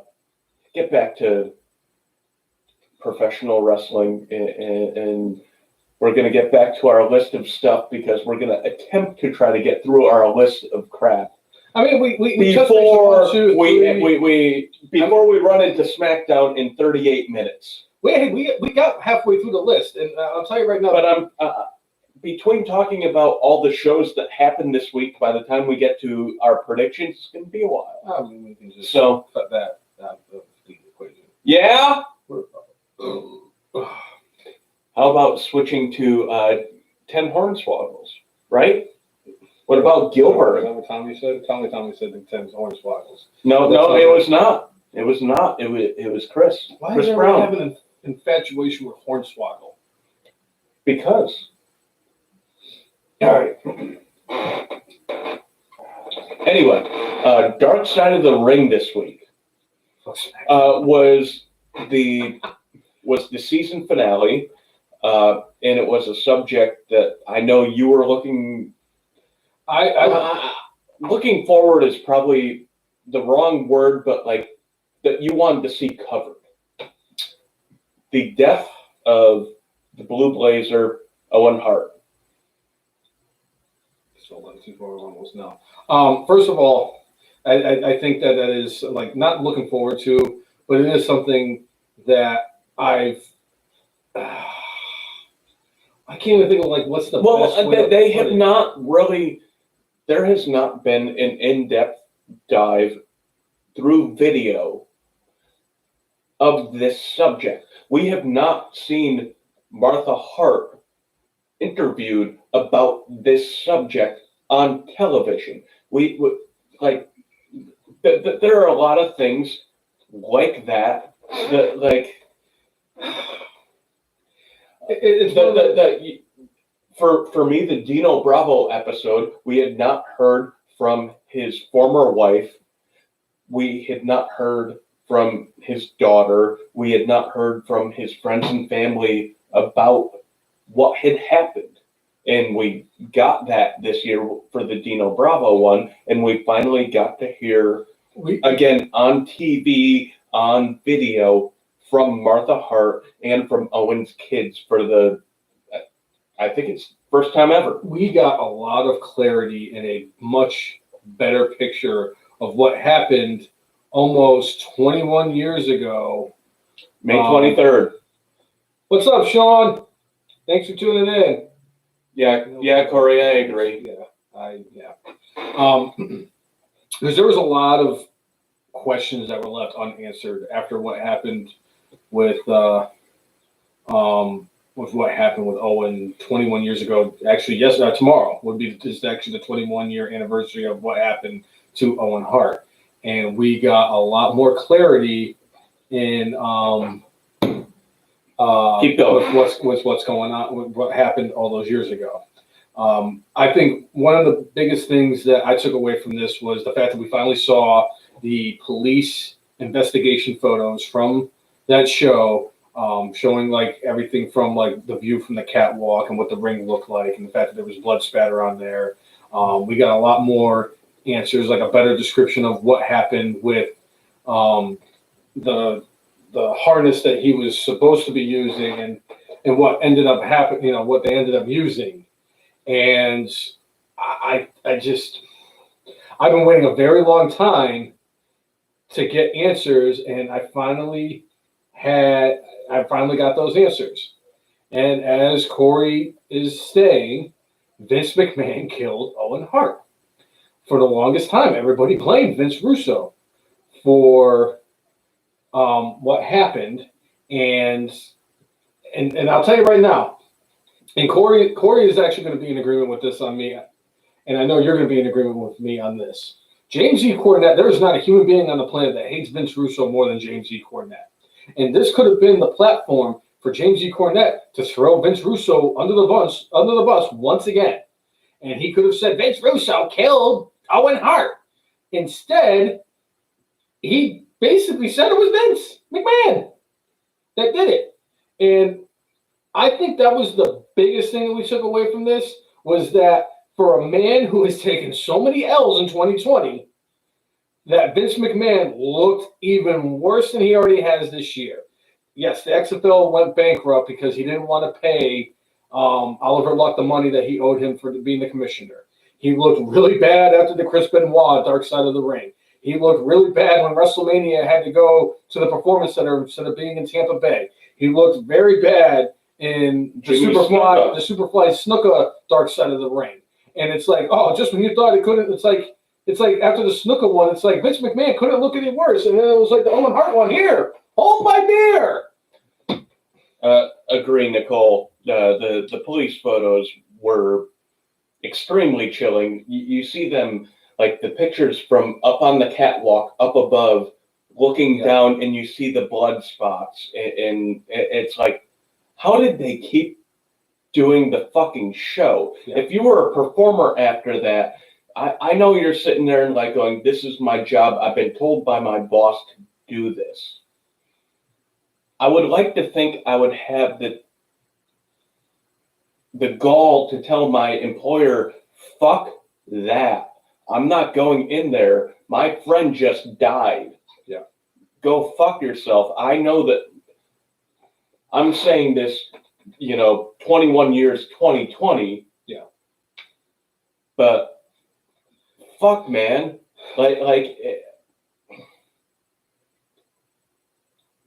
professional wrestling, and we're going to get back to our list of stuff because we're going to attempt to try to get through our list of crap. I mean, we before we run into SmackDown in 38 minutes. We got halfway through the list, and I'll tell you right now. But I'm between talking about all the shows that happened this week, by the time we get to our predictions, it's going to be a while. I mean, we can just cut that out of the equation. Yeah. How about switching to 10 Hornswoggles, right? What about Gilbert? Remember what Tommy said? Tommy said the 10 Hornswoggles. No, it was not. It was not. It was Chris. Why Chris is Brown. everyone having an infatuation with Hornswoggle? Because. All right. Anyway, Dark Side of the Ring this week was the season finale, and it was a subject that I know you were looking. Looking forward is probably the wrong word, but like that you wanted to see covered. The death of the Blue Blazer, Owen Hart. First of all, I think that is like not looking forward to, but it is something that I can't even think of like what's the best way they have not really. There has not been an in-depth dive through video of this subject. We have not seen Martha Hart interviewed about this subject on television. We like there are a lot of things like that like for me, the Dino Bravo episode, we had not heard from his former wife. We had not heard from his daughter. We had not heard from his friends and family about what had happened. And we got that this year for the Dino Bravo one. And we finally got to hear, again, on TV, on video, from Martha Hart and from Owen's kids for the, I think it's first time ever. We got a lot of clarity and a much better picture of what happened almost 21 years ago. May 23rd. What's up, Sean? Thanks for tuning in. Yeah, Corey, I agree. Because there was a lot of questions that were left unanswered after what happened with what happened with Owen 21 years ago. Actually, tomorrow would be just actually the 21-year anniversary of what happened to Owen Hart, and we got a lot more clarity in keep going. with what's going on, with what happened all those years ago. I think one of the biggest things that I took away from this was the fact that we finally saw the police investigation photos from that show, showing like everything from like the view from the catwalk and what the ring looked like, and the fact that there was blood spatter on there. We got a lot more answers, like a better description of what happened with the harness that he was supposed to be using, and what ended up happening. What they ended up using. And I've been waiting a very long time to get answers, and I finally got those answers. And as Corey is saying, Vince McMahon killed Owen Hart. For the longest time, everybody blamed Vince Russo for what happened, and I'll tell you right now, and Corey is actually going to be in agreement with this on me, and I know you're going to be in agreement with me on this. James E. Cornette, there is not a human being on the planet that hates Vince Russo more than James E. Cornette. And this could have been the platform for James E. Cornette to throw Vince Russo under the bus once again. And he could have said, Vince Russo killed Owen Hart. Instead, he basically said it was Vince McMahon that did it. And I think that was the biggest thing that we took away from this, was that for a man who has taken so many L's in 2020, that Vince McMahon looked even worse than he already has this year. Yes, the XFL went bankrupt because he didn't want to pay Oliver Luck the money that he owed him for being the commissioner. He looked really bad after the Chris Benoit Dark Side of the Ring. He looked really bad when WrestleMania had to go to the Performance Center instead of being in Tampa Bay. He looked very bad in the Superfly Snuka Dark Side of the Ring. And it's like, oh, just when you thought it couldn't, it's like after the Snuka one, it's like Vince McMahon couldn't look any worse. And then it was like the Owen Hart one. Here, hold my beer. Agree, Nicole. The police photos were extremely chilling. You see them, like the pictures from up on the catwalk, up above, looking down, and you see the blood spots. And it's like, how did they keep doing the fucking show? Yeah. If you were a performer after that, I know you're sitting there and like going, this is my job. I've been told by my boss to do this. I would like to think I would have the gall to tell my employer, fuck that. I'm not going in there. My friend just died. Yeah. Go fuck yourself. I know that I'm saying this, 21 years, 2020. Yeah. But fuck, man. Like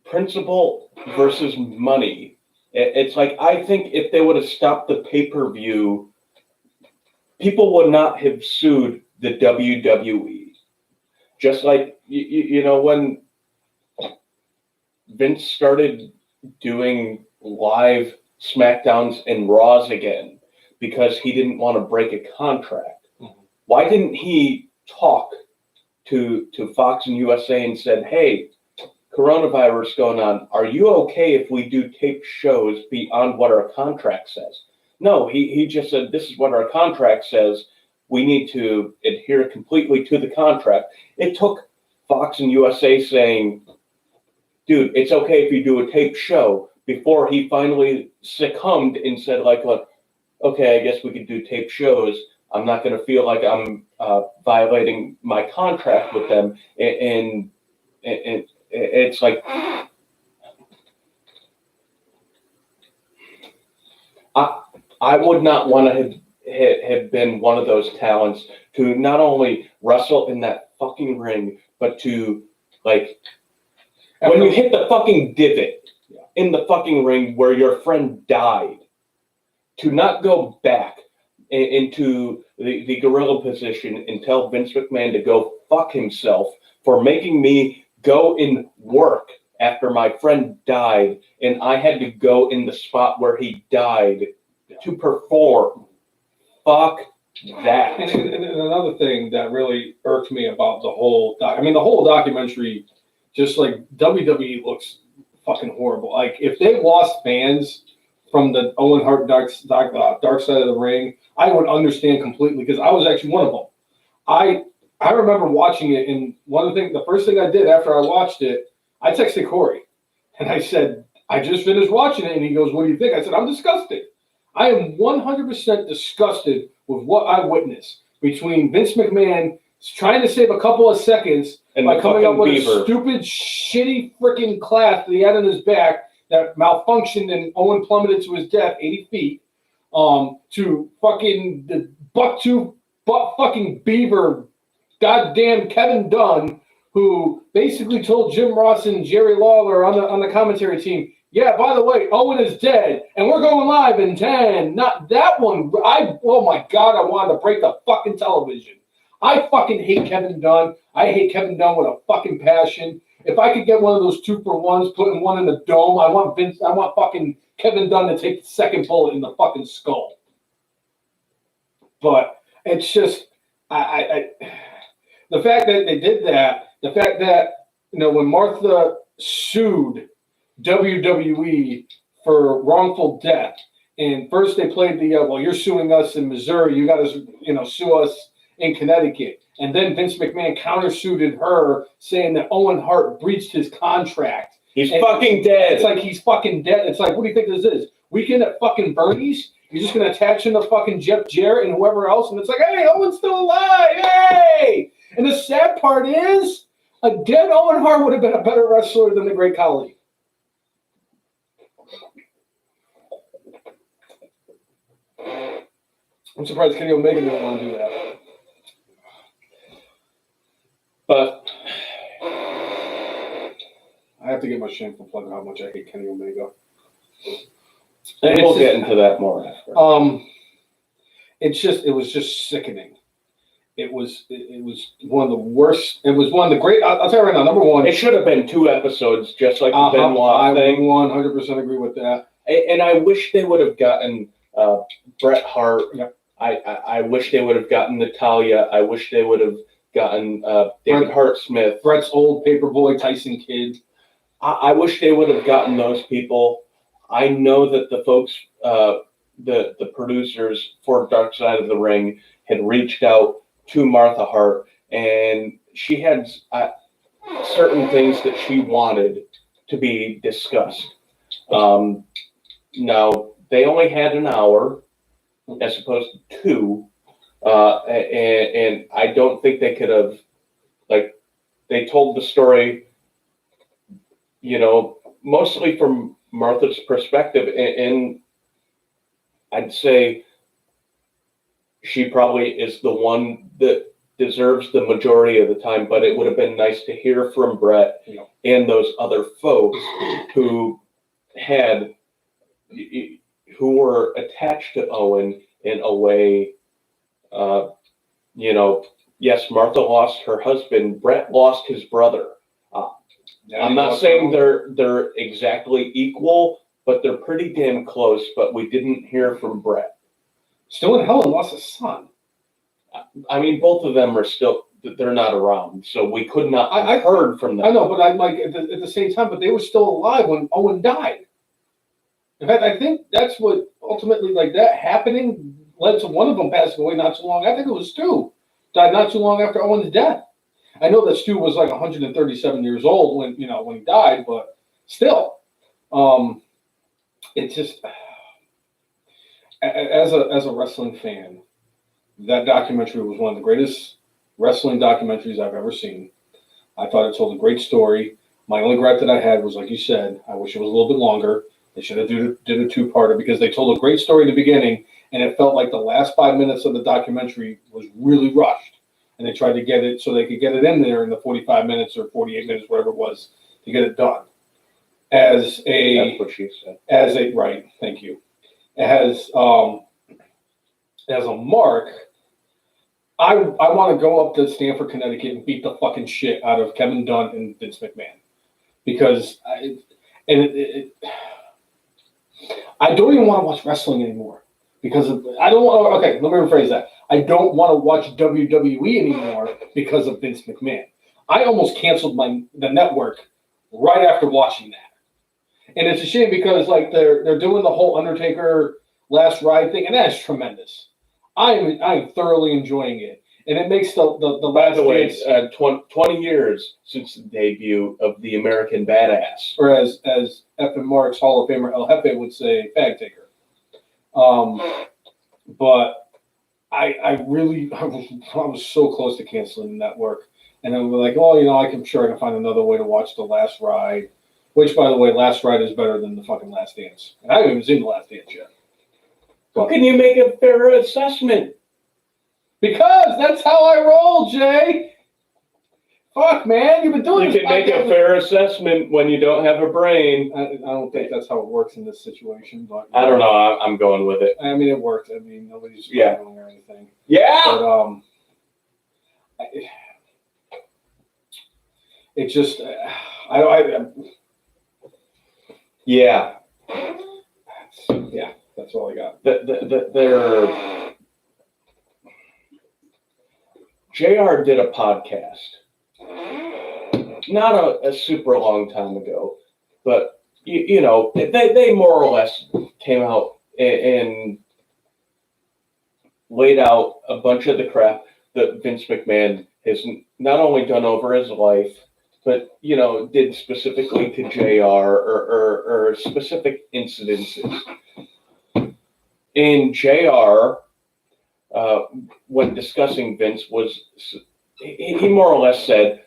principle versus money. It's like, I think if they would have stopped the pay-per-view, people would not have sued the WWE. Just like, when Vince started doing live SmackDowns and Raws again because he didn't want to break a contract. Mm-hmm. Why didn't he talk to Fox and USA and said, hey, coronavirus going on, are you okay if we do tape shows beyond what our contract says? No, he just said, this is what our contract says. We need to adhere completely to the contract. It took Fox and USA saying, dude, it's okay if you do a tape show, before he finally succumbed and said, like, look, okay, I guess we could do tape shows. I'm not going to feel like I'm violating my contract with them. And it's like, I would not want to have been one of those talents to not only wrestle in that fucking ring, but to, like, when you hit the fucking divot in the fucking ring where your friend died, to not go back into the gorilla position and tell Vince McMahon to go fuck himself for making me go and work after my friend died, and I had to go in the spot where he died to perform. Fuck that. And another thing that really irked me about the whole the whole documentary, just like WWE looks fucking horrible. Like, if they lost fans from the Owen Hart Dark Side of the Ring, I would understand completely, because I was actually one of them. I remember watching it, and the first thing I did after I watched it, I texted Corey, and I said, I just finished watching it, and he goes, what do you think? I said, I'm disgusted. I am 100% disgusted with what I witnessed between Vince McMahon trying to save a couple of seconds and by coming up with a stupid, shitty freaking clasp that he had on his back that malfunctioned and Owen plummeted to his death 80 feet, to fucking the butt fucking beaver, goddamn Kevin Dunn, who basically told Jim Ross and Jerry Lawler on the commentary team, yeah, by the way, Owen is dead, and we're going live in 10. Not that one. Oh my God, I wanted to break the fucking television. I fucking hate Kevin Dunn. I hate Kevin Dunn with a fucking passion. If I could get one of those 2-for-1s, putting one in the dome, I want fucking Kevin Dunn to take the second bullet in the fucking skull. But it's just, the fact that they did that, the fact that, when Martha sued WWE for wrongful death, and first they played the, well, you're suing us in Missouri, you got to, sue us in Connecticut. And then Vince McMahon countersued her, saying that Owen Hart breached his contract. He's fucking dead. It's like he's fucking dead. It's like, what do you think this is? Weekend at fucking Bernie's? You're just going to attach him to fucking Jeff Jarrett and whoever else, and it's like, hey, Owen's still alive, hey! And the sad part is, a dead Owen Hart would have been a better wrestler than the Great Khali. I'm surprised Kenny Omega didn't want to do that. But I have to get my shameful plug on how much I hate Kenny Omega. we'll get into that more after. It was just sickening. It was one of the worst. It was one of the great. I'll tell you right now. Number one, It should have been 2 episodes, just like the Benoit I thing. 100% agree with that. And I wish they would have gotten Bret Hart. Yep. I wish they would have gotten Natalia. I wish they would have gotten David Hart Smith. Bret's old paperboy Tyson Kidd. I wish they would have gotten those people. I know that the folks, the producers for Dark Side of the Ring had reached out to Martha Hart, and she had certain things that she wanted to be discussed. Now, they only had an hour as opposed to 2, and I don't think they could have, they told the story, mostly from Martha's perspective, and I'd say she probably is the one that deserves the majority of the time, but it would have been nice to hear from Bret and those other folks who were attached to Owen in a way. Yes, Martha lost her husband. Bret lost his brother. I'm not saying they're exactly equal, but they're pretty damn close. But we didn't hear from Bret. Still in Helen lost a son. I mean, both of them are still, they're not around, so we could not have heard from them. I know, but I'm like, at the same time, but they were still alive when Owen died. In fact, I think that's what ultimately, that happening led to one of them passing away not too long. I think it was Stu. Died not too long after Owen's death. I know that Stu was 137 years old when he died, but still, it's just, as a wrestling fan, that documentary was one of the greatest wrestling documentaries I've ever seen. I thought it told a great story. My only regret that I had was, like you said, I wish it was a little bit longer. They should have did a 2-parter because they told a great story in the beginning, and it felt like the last 5 minutes of the documentary was really rushed. And they tried to get it so they could get it in there in the 45 minutes or 48 minutes, whatever it was, to get it done. That's what she said. Right, thank you. As a mark, I want to go up to Stamford, Connecticut and beat the fucking shit out of Kevin Dunn and Vince McMahon. Because I don't even want to watch wrestling anymore. Because I don't want. Okay, let me rephrase that. I don't want to watch WWE anymore because of Vince McMahon. I almost canceled the network right after watching that, and it's a shame because they're doing the whole Undertaker Last Ride thing, and that's tremendous. I'm thoroughly enjoying it, and it makes the last. By the way, 20 years since the debut of the American Badass, or as F and Mark's Hall of Famer El Jefe would say, Fag Taker. But I was so close to canceling the network, and then we're like, I'm sure I can find another way to watch The Last Ride, which, by the way, Last Ride is better than the fucking Last Dance, and I haven't even seen The Last Dance yet. How can you make a fair assessment? Because that's how I roll, Jay. Fuck, man, you've been doing this. You can make a fair assessment when you don't have a brain. I don't think that's how it works in this situation, but I don't know. I'm going with it. I mean, it worked. I mean, nobody's doing or anything. Yeah. But it just, I Yeah. yeah, that's all I got. They're JR did a podcast, not a super long time ago, but you know, they more or less came out and laid out a bunch of the crap that Vince McMahon has not only done over his life, but you know, did specifically to JR or specific incidences. In JR, when discussing Vince, he more or less said,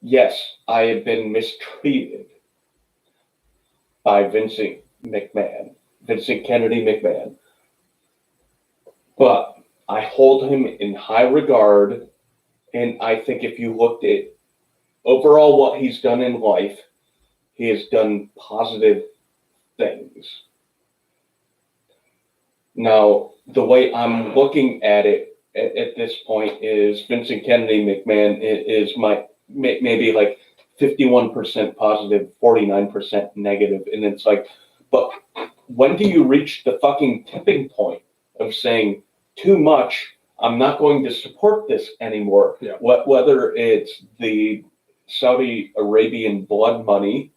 "Yes, I have been mistreated by Vincent Kennedy McMahon, but I hold him in high regard, and I think if you looked at overall what he's done in life, he has done positive things." Now, the way I'm looking at it at this point is Vincent Kennedy McMahon is maybe like 51% positive, 49% negative. And it's like, but when do you reach the fucking tipping point of saying too much, I'm not going to support this anymore? Yeah. Whether it's the Saudi Arabian blood money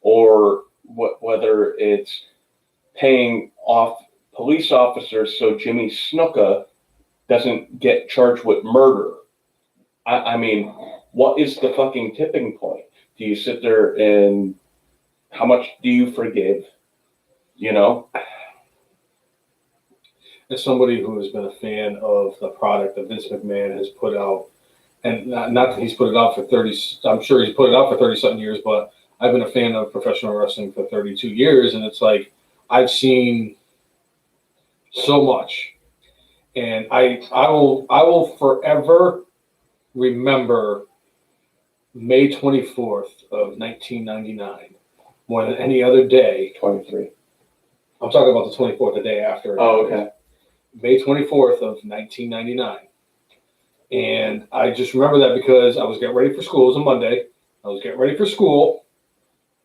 or whether it's paying off police officers so Jimmy Snuka doesn't get charged with murder. I mean, what is the fucking tipping point? Do you sit there and how much do you forgive? You know? As somebody who has been a fan of the product that Vince McMahon has put out, and not that he's put it out for 30, I'm sure he's put it out for 30-something years, but I've been a fan of professional wrestling for 32 years, and it's like, I've seen so much. And I will forever remember May 24th of 1999 more than any other day. 23. I'm talking about the 24th, the day after. Oh, okay. May 24th of 1999. And I just remember that because I was getting ready for school. It was a Monday. I was getting ready for school,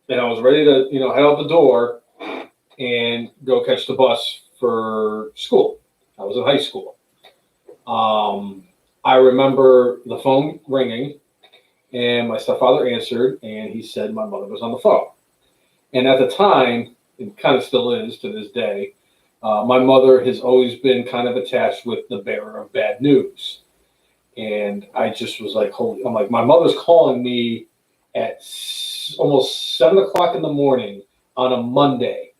and I was ready to, head out the door and go catch the bus for school. I was in high school. I remember the phone ringing, and my stepfather answered, and he said my mother was on the phone. And at the time, it kind of still is to this day, my mother has always been kind of attached with the bearer of bad news. And I just was like, I'm like, my mother's calling me at almost 7 o'clock in the morning on a Monday.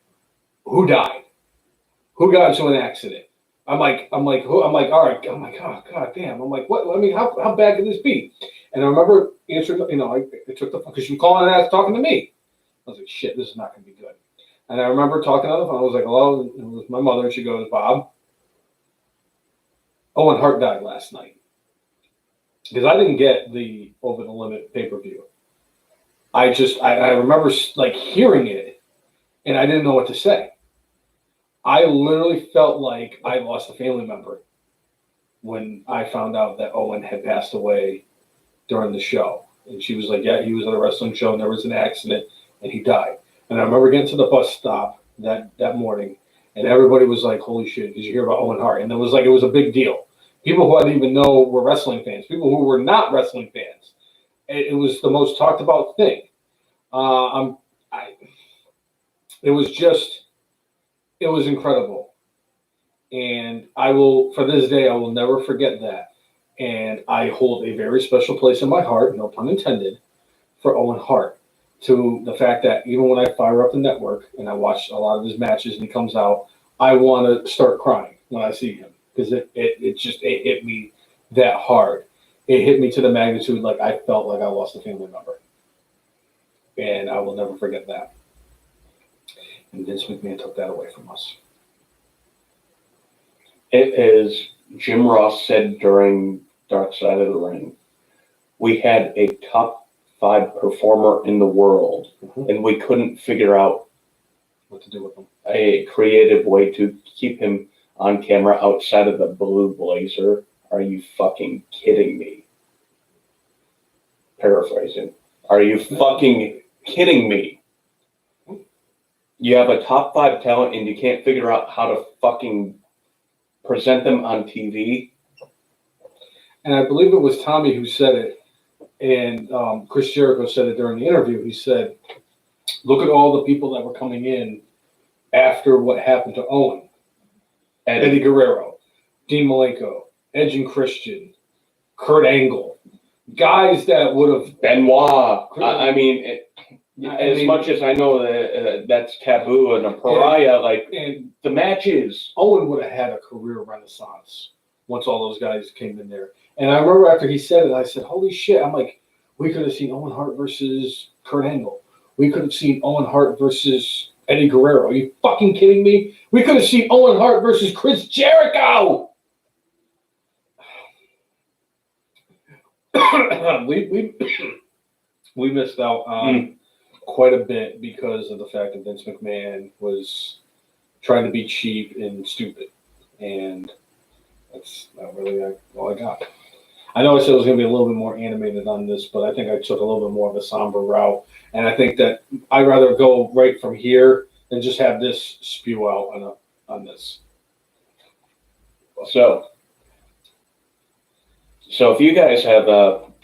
Who died? Who got into an accident? I'm like, who? I'm like, all right. I'm like, oh, God damn. I'm like, what? I mean, how bad could this be? And I remember answering, I took the phone because she was calling and talking to me. I was like, shit, this is not going to be good. And I remember talking on the phone. I was like, hello. And it was my mother. And she goes, Bob, Owen Hart died last night. Because I didn't get the Over the Limit pay-per-view. I remember like hearing it, and I didn't know what to say. I literally felt like I lost a family member when I found out that Owen had passed away during the show. And she was like, yeah, he was at a wrestling show, and there was an accident, and he died. And I remember getting to the bus stop that morning, and everybody was like, holy shit, did you hear about Owen Hart? And it was a big deal. People who I didn't even know were wrestling fans, people who were not wrestling fans. It was the most talked about thing. It was incredible. And for this day, I will never forget that. And I hold a very special place in my heart, no pun intended, for Owen Hart. To the fact that even when I fire up the network and I watch a lot of his matches and he comes out, I want to start crying when I see him. Because it hit me that hard. It hit me to the magnitude like I felt like I lost a family member. And I will never forget that. And Vince McMahon took that away from us. It is, Jim Ross said during Dark Side of the Ring, we had a top 5 performer in the world, and we couldn't figure out what to do with him. A creative way to keep him on camera outside of the blue blazer. Are are you fucking kidding me? Paraphrasing. Are you fucking kidding me? You have a top 5 talent and you can't figure out how to fucking present them on TV? And I believe it was Tommy who said it, and Chris Jericho said it during the interview. He said, look at all the people that were coming in after what happened to Owen. Eddie Guerrero, Dean Malenko, Edge and Christian, Kurt Angle. Guys that would have... Benoit. I mean, much as I know that that's taboo and a pariah, and the matches. Owen would have had a career renaissance once all those guys came in there. And I remember after he said it, I said, holy shit. I'm like, we could have seen Owen Hart versus Kurt Angle. We could have seen Owen Hart versus Eddie Guerrero. Are you fucking kidding me? We could have seen Owen Hart versus Chris Jericho. we missed out on quite a bit because of the fact that Vince McMahon was trying to be cheap and stupid. And that's not really all I got. I know I said it was going to be a little bit more animated on this, but I think I took a little bit more of a somber route. And I think that I'd rather go right from here than just have this spew out on this. So if you guys have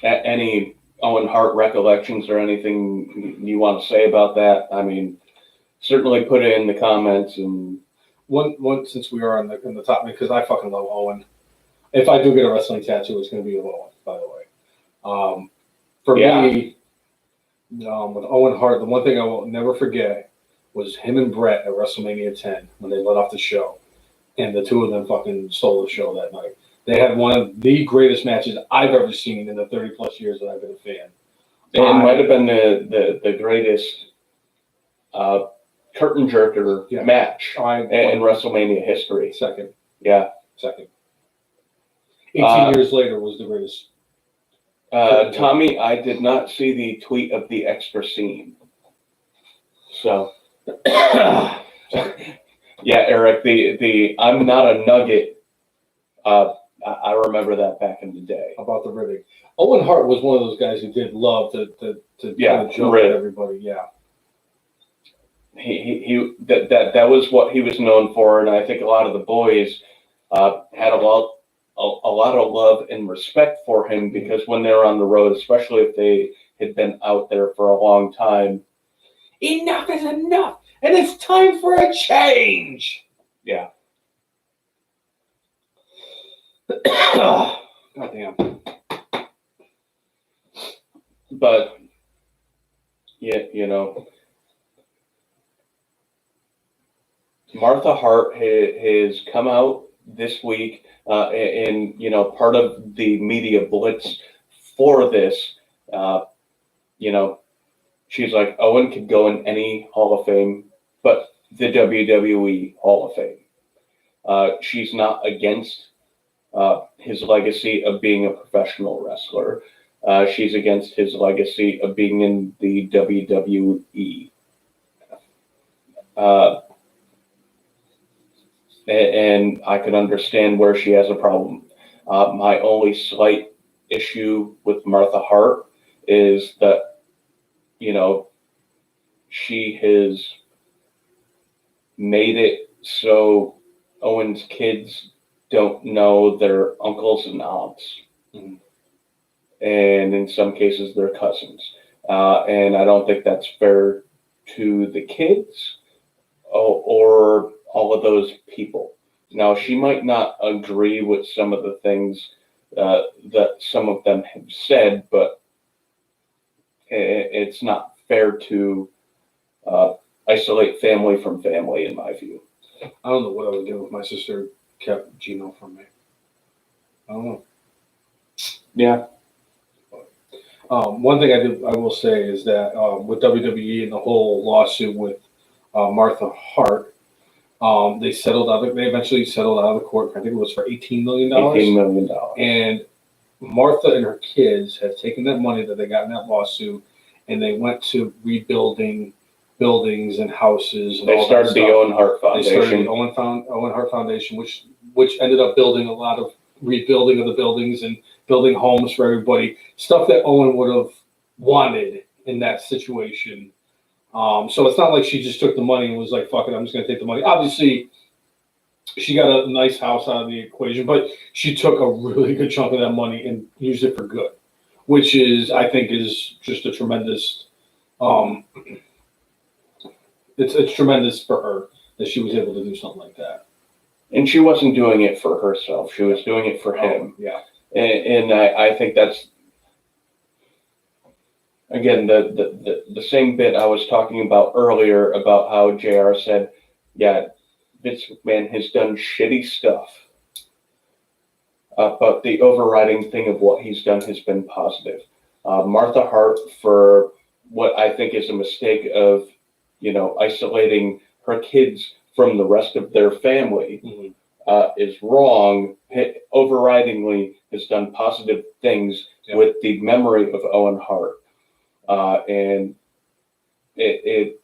any Owen Hart recollections or anything you want to say about that, I mean, certainly put it in the comments. And one since we are in the top, because I fucking love Owen. If I do get a wrestling tattoo, it's going to be of Owen, by the way. For me, with Owen Hart, the one thing I will never forget was him and Brett at WrestleMania 10 when they let off the show. And the two of them fucking stole the show that night. They had one of the greatest matches I've ever seen in the 30-plus years that I've been a fan. It might have been the greatest curtain jerker match in WrestleMania history. Second. Yeah. Second. 18 years later was the greatest. Tommy, I did not see the tweet of the extra scene. So, yeah, Eric, the I'm not a nugget. I remember that back in the day. About the ribbing. Owen Hart was one of those guys who did love to kind of joke at everybody. Yeah. That was what he was known for, and I think a lot of the boys had a lot of love and respect for him because when they were on the road, especially if they had been out there for a long time, enough is enough, and it's time for a change. Yeah. God damn. But yeah, Martha Hart has come out this week, and part of the media blitz for this, she's like, Owen could go in any Hall of Fame, but the WWE Hall of Fame. She's not against his legacy of being a professional wrestler. She's against his legacy of being in the WWE. And I can understand where she has a problem. My only slight issue with Martha Hart is that, she has made it so Owen's kids don't know their uncles and aunts. Mm-hmm. And in some cases, their cousins. And I don't think that's fair to the kids or all of those people. Now, she might not agree with some of the things that some of them have said, but it's not fair to isolate family from family, in my view. I don't know what I would do if my sister kept Gino from me. I don't know. Yeah. One thing I will say is that with WWE and the whole lawsuit with Martha Hart, they eventually settled out of the court. I think it was for $18 million. $18 million. And Martha and her kids have taken that money that they got in that lawsuit, and they went to rebuilding buildings and houses. And they started the Owen Hart Foundation. They started the Owen Hart Foundation, which ended up building a lot of rebuilding of the buildings and building homes for everybody, stuff that Owen would have wanted in that situation. So it's not like she just took the money and was like, fuck it, I'm just going to take the money. Obviously, she got a nice house out of the equation, but she took a really good chunk of that money and used it for good, which is, I think, is just a tremendous, it's tremendous for her that she was able to do something like that. And she wasn't doing it for herself. She was doing it for him. Yeah. And I think that's, again, the same bit I was talking about earlier about how JR said, yeah, Vince McMahon has done shitty stuff. But the overriding thing of what he's done has been positive. Martha Hart, for what I think is a mistake of, isolating her kids from the rest of their family, is wrong. Overridingly has done positive things with the memory of Owen Hart. And it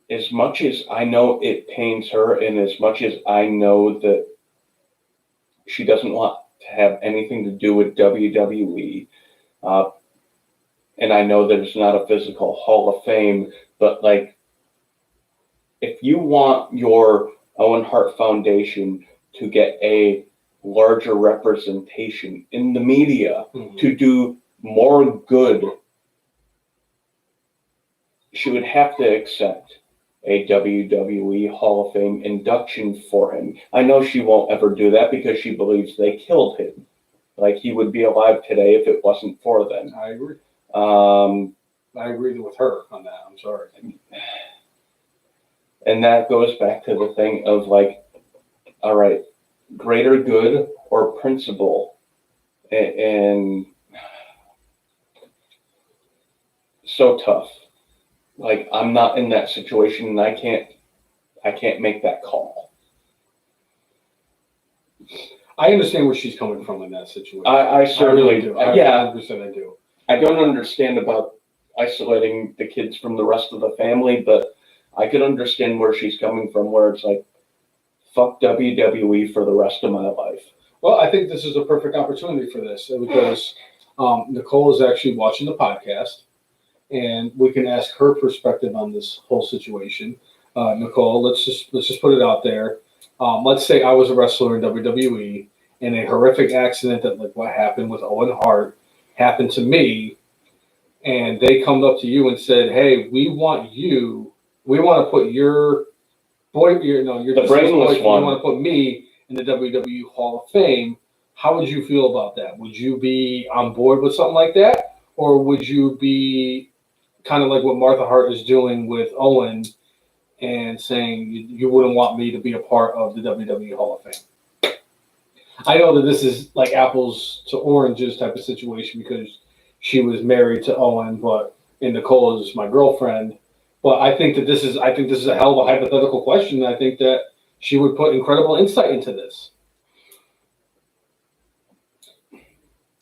as much as I know it pains her, and as much as I know that she doesn't want to have anything to do with WWE, and I know that it's not a physical Hall of Fame, but like, if you want your Owen Hart Foundation to get a larger representation in the media, to do more good, she would have to accept a WWE Hall of Fame induction for him. I know she won't ever do that because she believes they killed him. Like, he would be alive today if it wasn't for them. I agree. I agree with her on that. I'm sorry. And that goes back to the thing of like, all right, greater good or principle. And so tough. Like, I'm not in that situation, and I can't make that call. I understand where she's coming from in that situation. I certainly do. Yeah, 100% I do. I don't understand about isolating the kids from the rest of the family, but I could understand where she's coming from, where it's like, fuck WWE for the rest of my life. Well, I think this is a perfect opportunity for this because Nicole is actually watching the podcast, and we can ask her perspective on this whole situation. Nicole, let's just put it out there. Let's say I was a wrestler in WWE, and a horrific accident that, like what happened with Owen Hart, happened to me, and they come up to you and said, "Hey, we want to put your The brainless one. We want to put me in the WWE Hall of Fame." How would you feel about that? Would you be on board with something like that, or would you be kind of like what Martha Hart is doing with Owen and saying you wouldn't want me to be a part of the WWE Hall of Fame? I know that this is like apples to oranges type of situation because she was married to Owen, and Nicole is my girlfriend. But I think this is a hell of a hypothetical question. I think that she would put incredible insight into this.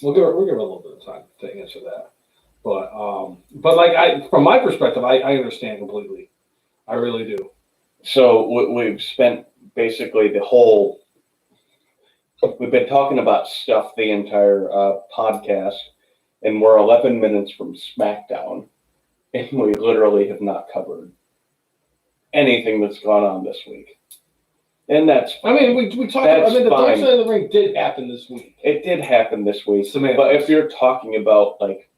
We'll give her a little bit of time to answer that. But like from my perspective, I understand completely. I really do. So we've spent basically we've been talking about stuff the entire podcast, and we're 11 minutes from SmackDown, and we literally have not covered anything that's gone on this week. And that's fine. I mean, we talked about, the Dark Side of the Ring did happen this week. It did happen this week. Semantics. But if you're talking about like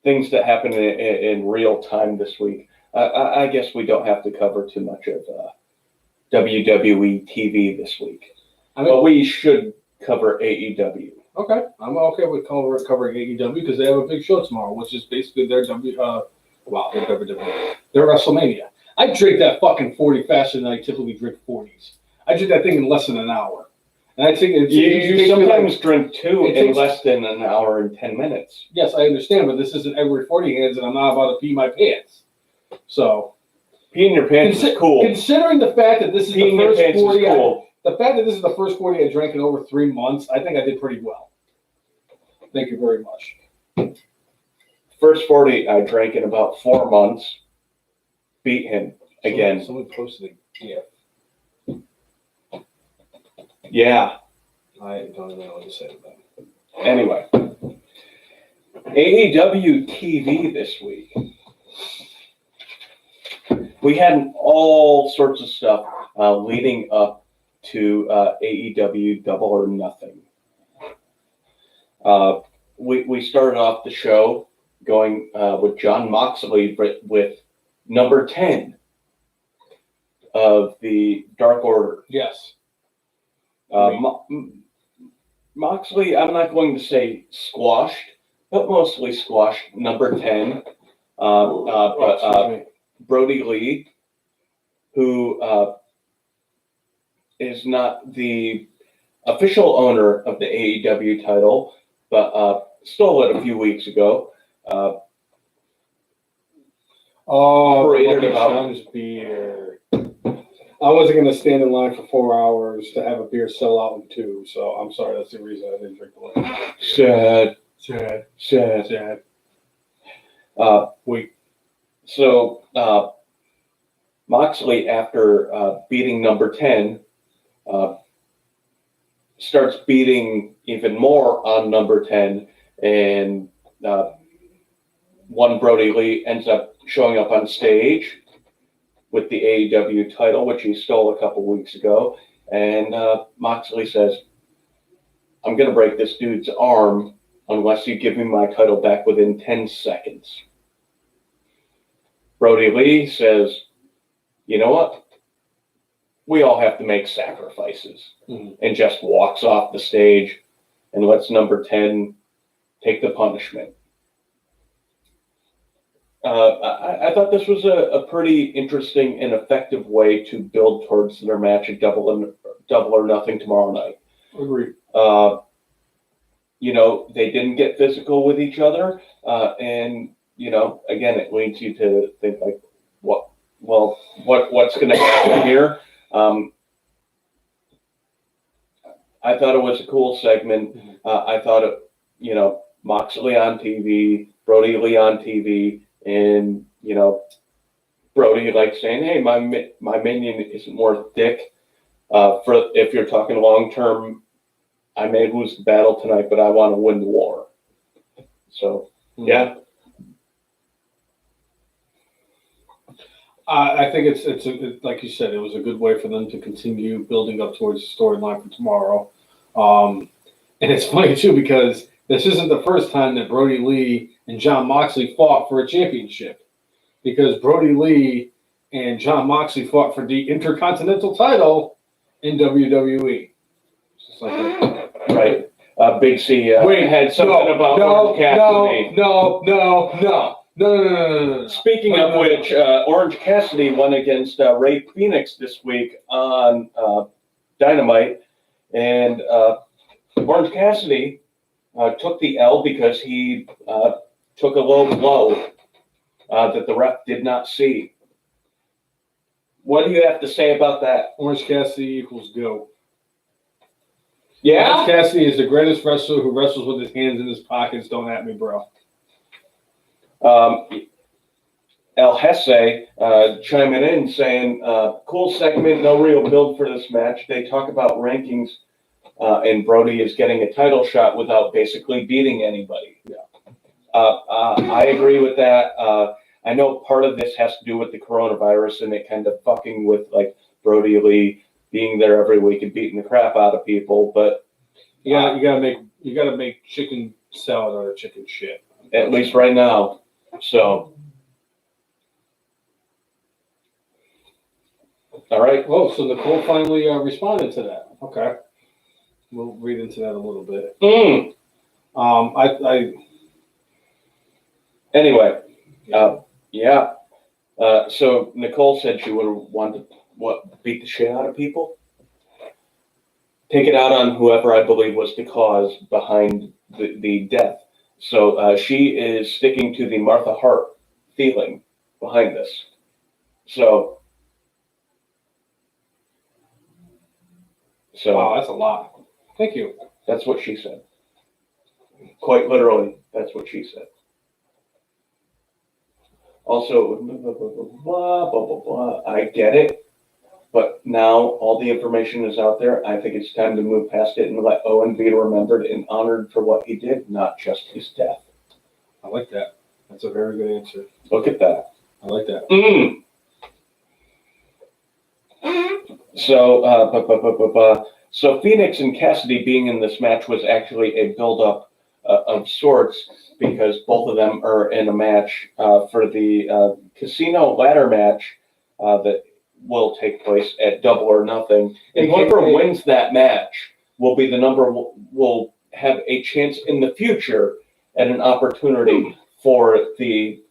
things that happen in real time this week, I guess we don't have to cover too much of WWE TV this week. But we should cover AEW. Okay, I'm okay with covering AEW because they have a big show tomorrow, which is basically their WWE, their WrestleMania. I drink that fucking 40 faster than I typically drink 40s. I drink that thing in less than an hour. And I think you sometimes drink two in less than an hour and 10 minutes. Yes, I understand, but this isn't Edward 40 hands, and I'm not about to pee my pants. So, peeing your pants is cool. Considering the fact that this is peeing the first 40, cool. The fact that this is the first 40 I drank in over 3 months, I think I did pretty well. Thank you very much. First 40 I drank in about 4 months. Beat him again. Someone posted a GIF. Yeah. I don't even know what to say about it. Anyway, AEW TV this week. We had all sorts of stuff leading up to AEW Double or Nothing. We started off the show going with Jon Moxley with number 10 of the Dark Order. Yes. Moxley, I'm not going to say squashed, but mostly squashed number 10. Brody Lee, who is not the official owner of the AEW title, but stole it a few weeks ago. Paraded about Sean's beer. I wasn't going to stand in line for 4 hours to have a beer sell out in 2, so I'm sorry. That's the reason I didn't drink the last. Sad. So Moxley, after beating number 10, starts beating even more on number 10, and one Brody Lee ends up showing up on stage with the AEW title, which he stole a couple weeks ago, and Moxley says, I'm going to break this dude's arm unless you give me my title back within 10 seconds. Brody Lee says, you know what? We all have to make sacrifices. And just walks off the stage and lets number 10 take the punishment. I thought this was a pretty interesting and effective way to build towards their match at Double or Nothing tomorrow night. Agreed. They didn't get physical with each other, and again, it leads you to think like, what's going to happen here? I thought it was a cool segment. I thought it, Moxley on TV, Brody Lee on TV, and Brody saying, "Hey, my minion isn't worth dick." For if you're talking long term, I may lose the battle tonight, but I want to win the war. So yeah. I think it's like you said, it was a good way for them to continue building up towards the storyline for tomorrow. And it's funny too because this isn't the first time that Brody Lee and Jon Moxley fought for a championship, because Brody Lee and Jon Moxley fought for the Intercontinental title in WWE. Just like that. Right. Big C had something about Orange Cassidy. No. Speaking of which, Orange Cassidy won against Ray Phoenix this week on Dynamite, and Orange Cassidy took the L because he took a low blow that the ref did not see. What do you have to say about that? Orange Cassidy equals GOAT. Yeah? Orange Cassidy is the greatest wrestler who wrestles with his hands in his pockets. Don't at me, bro. El Hesse chiming in saying, cool segment, no real build for this match. They talk about rankings, and Brody is getting a title shot without basically beating anybody. Yeah. I agree with that. I know part of this has to do with the coronavirus and it kind of fucking with Brody Lee being there every week and beating the crap out of people, but you gotta make chicken salad out of chicken shit. At least right now. So, all right. Oh, so Nicole finally responded to that. Okay, we'll read into that a little bit. Anyway, yeah. So Nicole said she would want to beat the shit out of people, take it out on whoever I believe was the cause behind the death. So she is sticking to the Martha Hart feeling behind this. So wow, that's a lot. Thank you. That's what she said. Quite literally, that's what she said. Also, blah, blah, blah, blah, blah, blah. I get it, But now all the information is out there. I think it's time to move past it and let Owen be remembered and honored for what he did, not just his death. I like that. That's a very good answer. Look at that. I like that. So Phoenix and Cassidy being in this match was actually a build-up of sorts, because both of them are in a match for the casino ladder match that will take place at Double or Nothing. And whoever wins that match will be the number, will have a chance in the future at an opportunity for the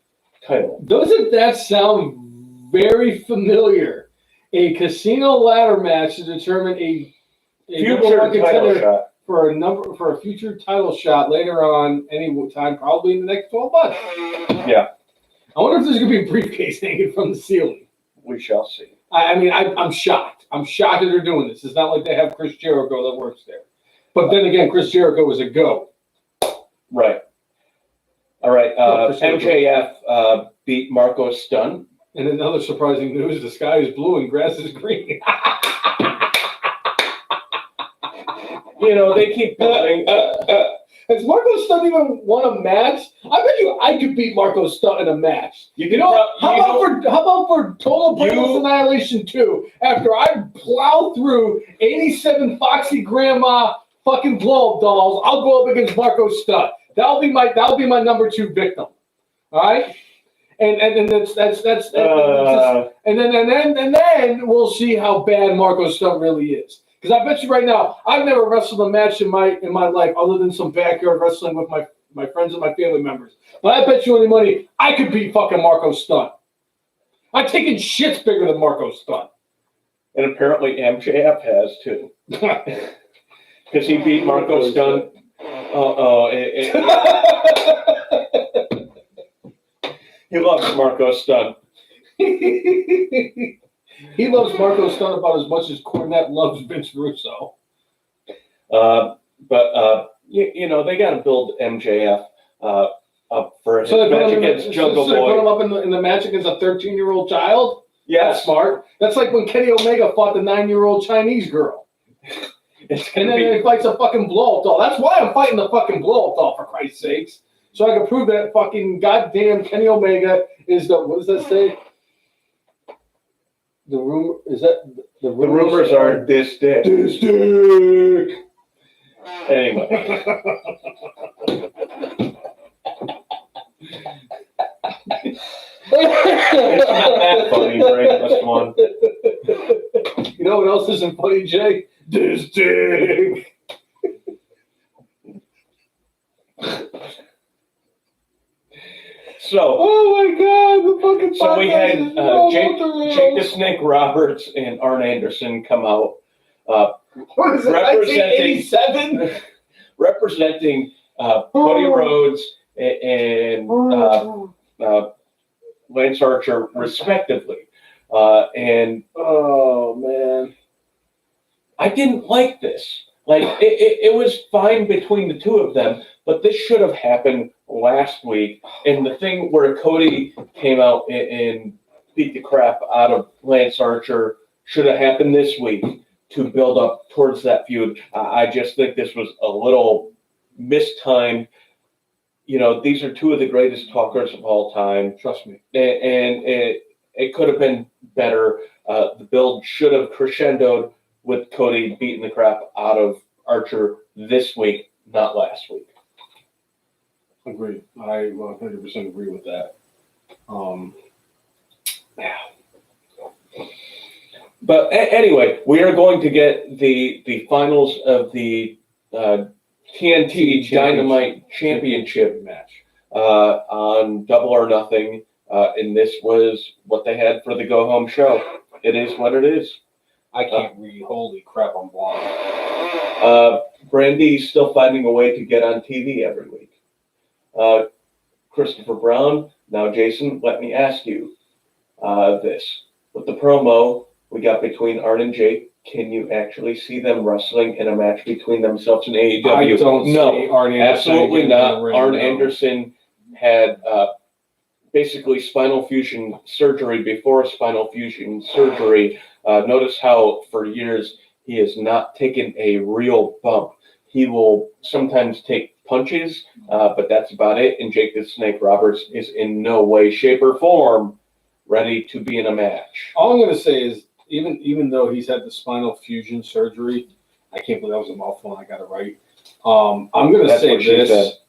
title. Doesn't that sound very familiar? A casino ladder match to determine a Future title shot. for a future title shot later on, any time, probably in the next 12 months. Yeah. I wonder if there's gonna be a briefcase hanging from the ceiling. We shall see. I'm shocked. I'm shocked that they're doing this. It's not like they have Chris Jericho that works there. But then again, Chris Jericho is a go. Right. All right. MJF beat Marco Stunt. And another surprising news: the sky is blue and grass is green. They keep building. Has Marco Stunt even won a match? I bet you I could beat Marco Stunt in a match. How about for Total Brainless Annihilation 2? After I plow through 87 Foxy Grandma fucking blow-up dolls, I'll go up against Marco Stunt. That'll be my number 2 victim. All right. And then we'll see how bad Marco Stunt really is. Because I bet you right now, I've never wrestled a match in my life other than some backyard wrestling with my friends and my family members. But I bet you any money I could beat fucking Marco Stunt. I'm taking shits bigger than Marco Stunt. And apparently MJF has too. Because he beat Marco Stunt. He loves Marco Stunt. He loves Marco Stunt about as much as Cornette loves Vince Russo. But they got to build MJF up for his match against Jungle Boy. So they put him up in the match against a 13-year-old child? Yeah. That's smart. That's like when Kenny Omega fought the 9-year-old Chinese girl. And then he fights a fucking blow-up doll. That's why I'm fighting the fucking blow-up doll, for Christ's sakes. So I can prove that fucking goddamn Kenny Omega is the, what does that say? The rumors are this dick. This dick. Anyway. It's not that funny, right? That's one. You know what else isn't funny, Jay? This dick. So, oh my God, the fucking. So we had Jake the Snake Roberts and Arn Anderson come out, what is it, 1987? representing Cody Rhodes and Lance Archer, respectively. And oh man, I didn't like this. Like it was fine between the two of them, but this should have happened last week. And the thing where Cody came out and beat the crap out of Lance Archer should have happened this week to build up towards that feud. I just think this was a little mistimed. These are two of the greatest talkers of all time. Trust me. And it could have been better. The build should have crescendoed with Cody beating the crap out of Archer this week, not last week. Agreed. I 100% agree with that. Yeah. But anyway, we are going to get the finals of the TNT Dynamite Championship match on Double or Nothing, and this was what they had for the go-home show. It is what it is. I can't read. Holy crap, I'm blind. Brandy's still finding a way to get on TV every week. Christopher Brown. Now, Jason, let me ask you this. With the promo we got between Arn and Jake, can you actually see them wrestling in a match between themselves and AEW? I don't see Arn Anderson. Absolutely not. Arn Anderson had basically spinal fusion surgery before spinal fusion surgery. Notice how for years he has not taken a real bump. He will sometimes take punches, but that's about it. And Jake the Snake Roberts is in no way, shape, or form ready to be in a match. All I'm going to say is, even though he's had the spinal fusion surgery, I can't believe that was a mouthful and I got it right. I'm going to say this.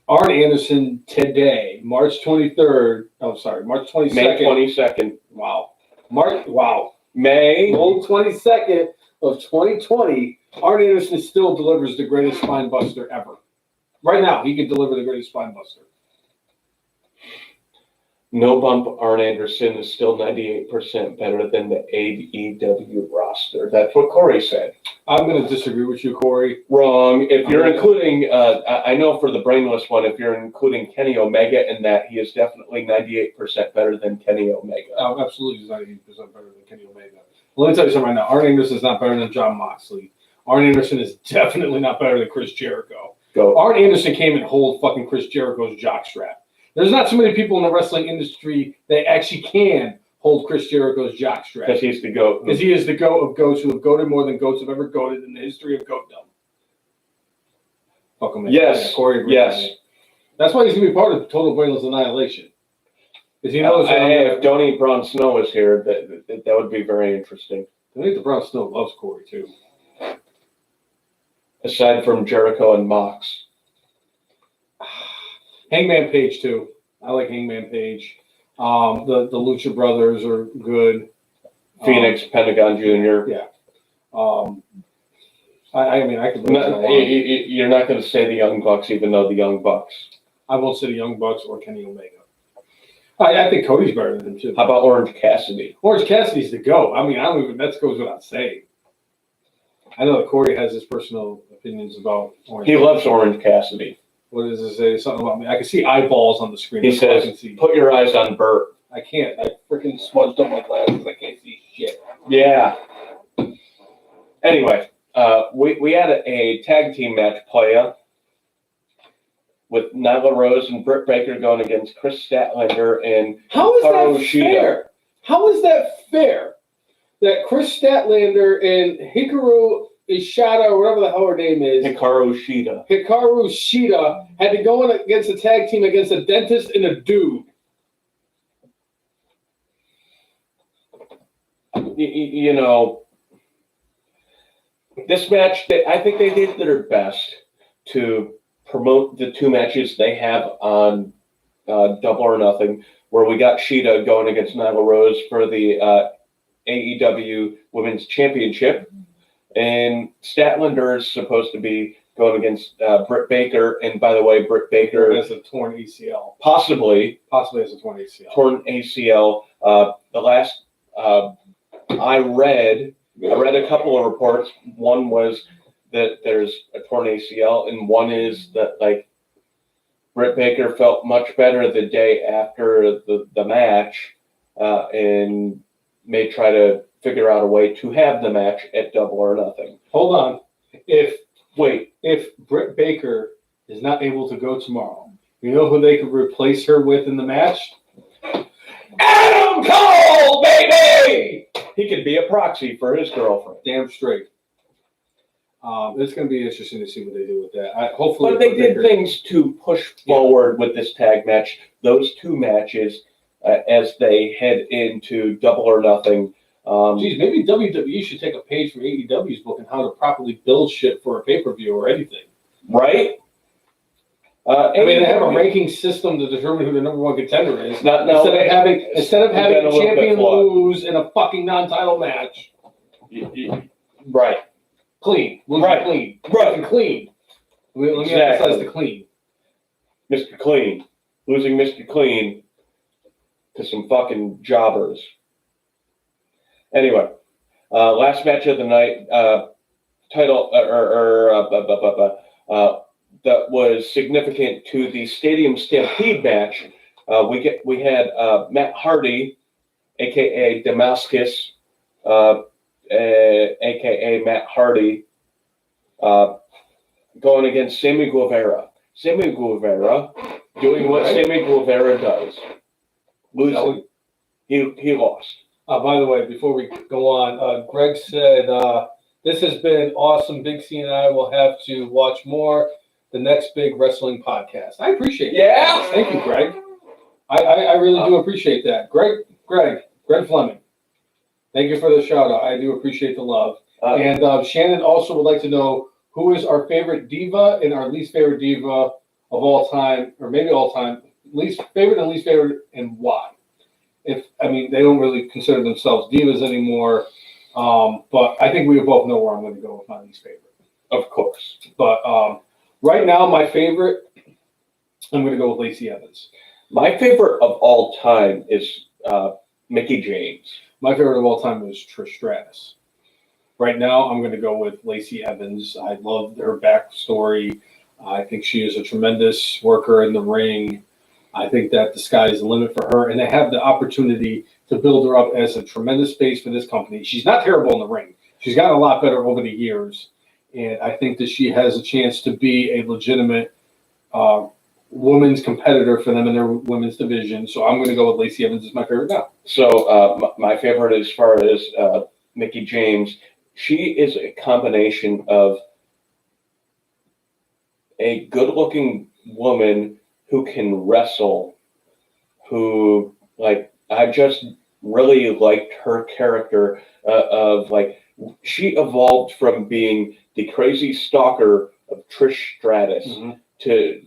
Arn Anderson today, March 22nd. May 22nd. Wow. May 22nd of 2020, Arn Anderson still delivers the greatest spine buster ever. Right now, he can deliver the greatest spine buster. No bump Arn Anderson is still 98% better than the AEW roster. That's what Corey said. I'm going to disagree with you, Corey. Wrong. If you're including, I know for the brainless one, if you're including Kenny Omega in that, he is definitely 98% better than Kenny Omega. Absolutely, he's 98% better than Kenny Omega. Let me tell you something right now. Arn Anderson is not better than Jon Moxley. Arn Anderson is definitely not better than Chris Jericho. Go. Arn Anderson came and hold fucking Chris Jericho's jockstrap. There's not so many people in the wrestling industry that actually can hold Chris Jericho's jockstrap. Because he's the GOAT. Because he is the GOAT of GOATs who have goated more than GOATs have ever goated in the history of GOATdom. Fuck him. Yes. Yeah, Corey agrees yes. with me. That's why he's going to be part of Total Brainless Annihilation. Because he knows if Donnie Braun Snow was here, that would be very interesting. I think the Braun Snow loves Corey, too. Aside from Jericho and Mox. Hangman Page too. I like Hangman Page. The Lucha Brothers are good. Phoenix, Pentagon Jr. Yeah. I mean, I could. You're not going to say the Young Bucks, even though the Young Bucks. I won't say the Young Bucks or Kenny Omega. I think Cody's better than him too. How about Orange Cassidy? Orange Cassidy's the GOAT. I mean, I don't even. That goes without saying. I know that Corey has his personal opinions about Orange. He loves Orange Cassidy. What does it say? Something about me. I can see eyeballs on the screen. He says, "Put your eyes on Bert." I can't. I freaking smudged up my glasses. I can't see shit. Yeah. Anyway, we had a tag team match play out with Nyla Rose and Britt Baker going against Chris Statlander and How is Hikaru that Shida. fair? How is that fair? That Chris Statlander and Hikaru Ishida, or whatever the hell her name is, Hikaru Shida had to go in against a tag team against a dentist and a dude. You know, this match, I think they did their best to promote the two matches they have on Double or Nothing, where we got Shida going against Nyla Rose for the AEW Women's Championship. And Statlander is supposed to be going against Britt Baker. And by the way, Britt Baker has a torn ACL. Possibly has a torn ACL. Torn ACL. The last I read a couple of reports. One was that there's a torn ACL, and one is that like Britt Baker felt much better the day after the match, and may try to figure out a way to have the match at Double or Nothing. Hold on. If Britt Baker is not able to go tomorrow, you know who they could replace her with in the match? Adam Cole, baby! He could be a proxy for his girlfriend. Damn straight. It's going to be interesting to see what they do with that. Hopefully, but they did things to push forward with this tag match. Those two matches, as they head into Double or Nothing. Geez, maybe WWE should take a page from AEW's book on how to properly build shit for a pay-per-view or anything. Right? I mean, they have a ranking system to determine who the number one contender is. Instead of having a champion lose in a fucking non-title match. Right. Clean. Right. Clean. Right. Clean. Let me emphasize the clean. Mr. Clean. Losing Mr. Clean to some fucking jobbers. Anyway, last match of the night, title that was significant to the Stadium Stampede match. We had Matt Hardy, aka Damascus, aka Matt Hardy, going against Sammy Guevara. Sammy Guevara doing what Sammy Guevara does. losing. He lost. By the way, before we go on, Greg said, this has been awesome. Big C and I will have to watch more the next big wrestling podcast. I appreciate it. Yeah. Thank you, Greg. I really do appreciate that. Greg Fleming. Thank you for the shout out. I do appreciate the love. And Shannon also would like to know who is our favorite diva and our least favorite diva of all time, or maybe all time, least favorite and least favorite, and why. They don't really consider themselves divas anymore, but I think we both know where I'm going to go with my least favorite. Of course. But right now, my favorite, I'm going to go with Lacey Evans. My favorite of all time is Mickie James. My favorite of all time is Trish Stratus. Right now, I'm going to go with Lacey Evans. I love her backstory. I think she is a tremendous worker in the ring. I think that the sky is the limit for her, and they have the opportunity to build her up as a tremendous face for this company. She's not terrible in the ring. She's gotten a lot better over the years, and I think that she has a chance to be a legitimate women's competitor for them in their women's division. So I'm going to go with Lacey Evans as my favorite now. So my favorite as far as Mickie James, she is a combination of a good-looking woman who can wrestle, who, I just really liked her character she evolved from being the crazy stalker of Trish Stratus to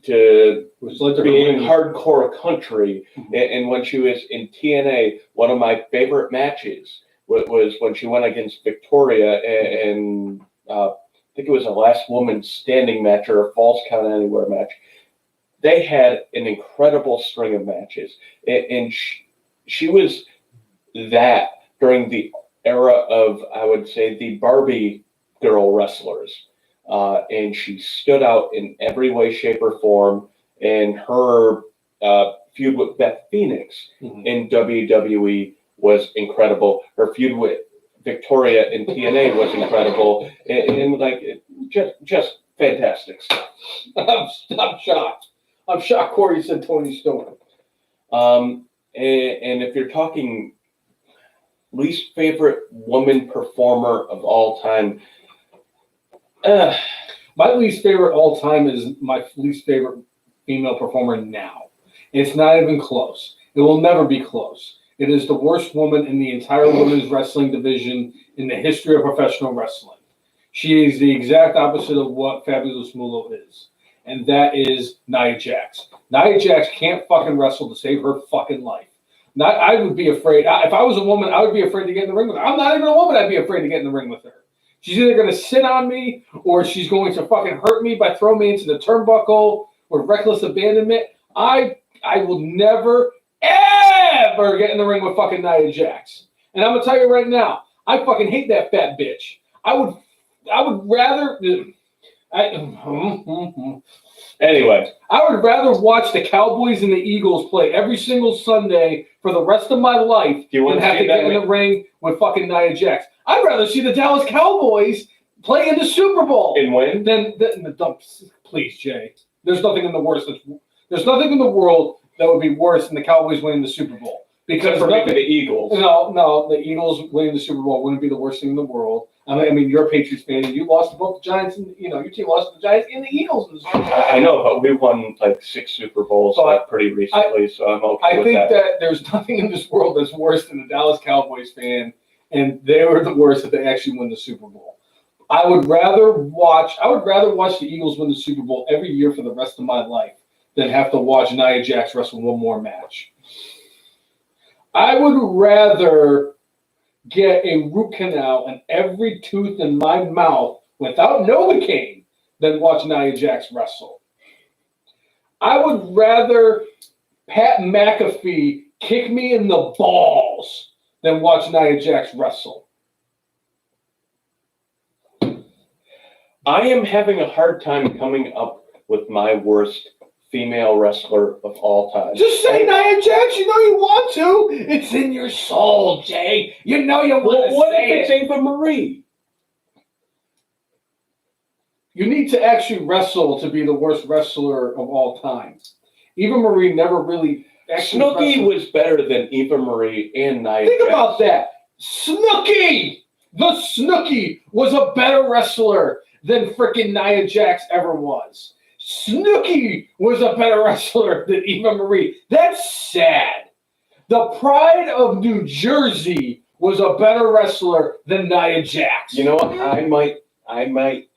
being hardcore country. And when she was in TNA, one of my favorite matches was when she went against Victoria and I think it was a last woman standing match or a false count anywhere match. They had an incredible string of matches, and she was that during the era of, I would say, the Barbie girl wrestlers, and she stood out in every way, shape, or form. And her feud with Beth Phoenix in WWE was incredible. Her feud with Victoria in TNA was incredible, and just fantastic stuff. I'm shocked. I'm shocked Corey said Tony Storm. And if you're talking least favorite woman performer of all time, my least favorite all time is my least favorite female performer now. It's not even close. It will never be close. It is the worst woman in the entire women's wrestling division in the history of professional wrestling. She is the exact opposite of what Fabulous Moolah is. And that is Nia Jax. Nia Jax can't fucking wrestle to save her fucking life. I would be afraid. If I was a woman, I would be afraid to get in the ring with her. I'm not even a woman. I'd be afraid to get in the ring with her. She's either going to sit on me or she's going to fucking hurt me by throwing me into the turnbuckle with reckless abandonment. I will never, ever get in the ring with fucking Nia Jax. And I'm going to tell you right now, I fucking hate that fat bitch. I would rather... Anyway, I would rather watch the Cowboys and the Eagles play every single Sunday for the rest of my life than have to get in the ring with fucking Nia Jax. I'd rather see the Dallas Cowboys play in the Super Bowl and win than the dumps. Please, Jay. There's nothing in the world that would be worse than the Cowboys winning the Super Bowl. Because for maybe the Eagles. No, the Eagles winning the Super Bowl wouldn't be the worst thing in the world. I mean, you're a Patriots fan, and you lost to both the Giants, and your team lost to the Giants and the Eagles in the Super Bowl. I know, but we won 6 Super Bowls pretty recently, so I'm okay with that. I think that there's nothing in this world that's worse than the Dallas Cowboys fan, and they were the worst if they actually win the Super Bowl. I would rather watch the Eagles win the Super Bowl every year for the rest of my life than have to watch Nia Jax wrestle one more match. I would rather get a root canal in every tooth in my mouth without Novocaine than watch Nia Jax wrestle. I would rather Pat McAfee kick me in the balls than watch Nia Jax wrestle. I am having a hard time coming up with my worst female wrestler of all time. Just say Nia Jax. You know you want to. It's in your soul, Jay. You know you want to What say if it's Ava Marie? You need to actually wrestle to be the worst wrestler of all time. Eva Marie never really Snooki was better than Eva Marie and Nia Think Jax. about that. Snooki! The Snooki was a better wrestler than freaking Nia Jax ever was. Snooki was a better wrestler than Eva Marie. That's sad. The Pride of New Jersey was a better wrestler than Nia Jax. You know what? I might.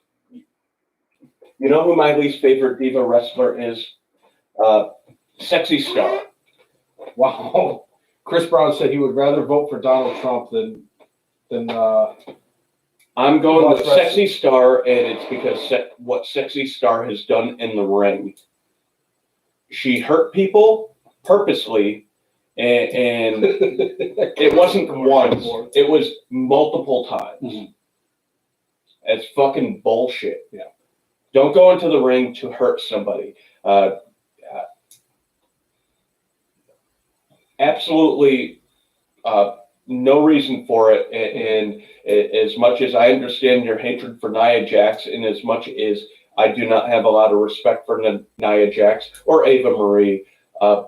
You know who my least favorite diva wrestler is? Sexy Star. Wow. Chris Brown said he would rather vote for Donald Trump than I'm going Watch with wrestling. Sexy Star, and it's because what Sexy Star has done in the ring. She hurt people purposely, and it wasn't once. It was multiple times. Mhm. It's fucking bullshit. Yeah. Don't go into the ring to hurt somebody. Absolutely no reason for it. And as much as I understand your hatred for Nia Jax, and as much as I do not have a lot of respect for Nia Jax or Eva Marie, I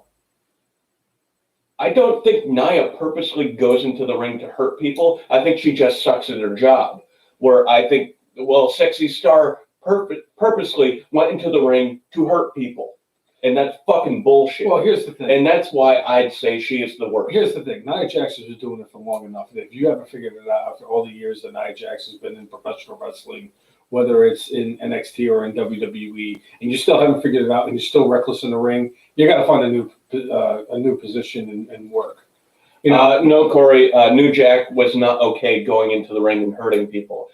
don't think Nia purposely goes into the ring to hurt people. I think she just sucks at her job. Where I think, well, Sexy Star purposely went into the ring to hurt people. And that's fucking bullshit. Well, here's the thing. And that's why I'd say she is the worst. Here's the thing. Nia Jax has been doing it for long enough that if you haven't figured it out after all the years that Nia Jax has been in professional wrestling, whether it's in NXT or in WWE, and you still haven't figured it out and you're still reckless in the ring, you got to find a new position and work. You know, No, Corey, New Jack was not okay going into the ring and hurting people.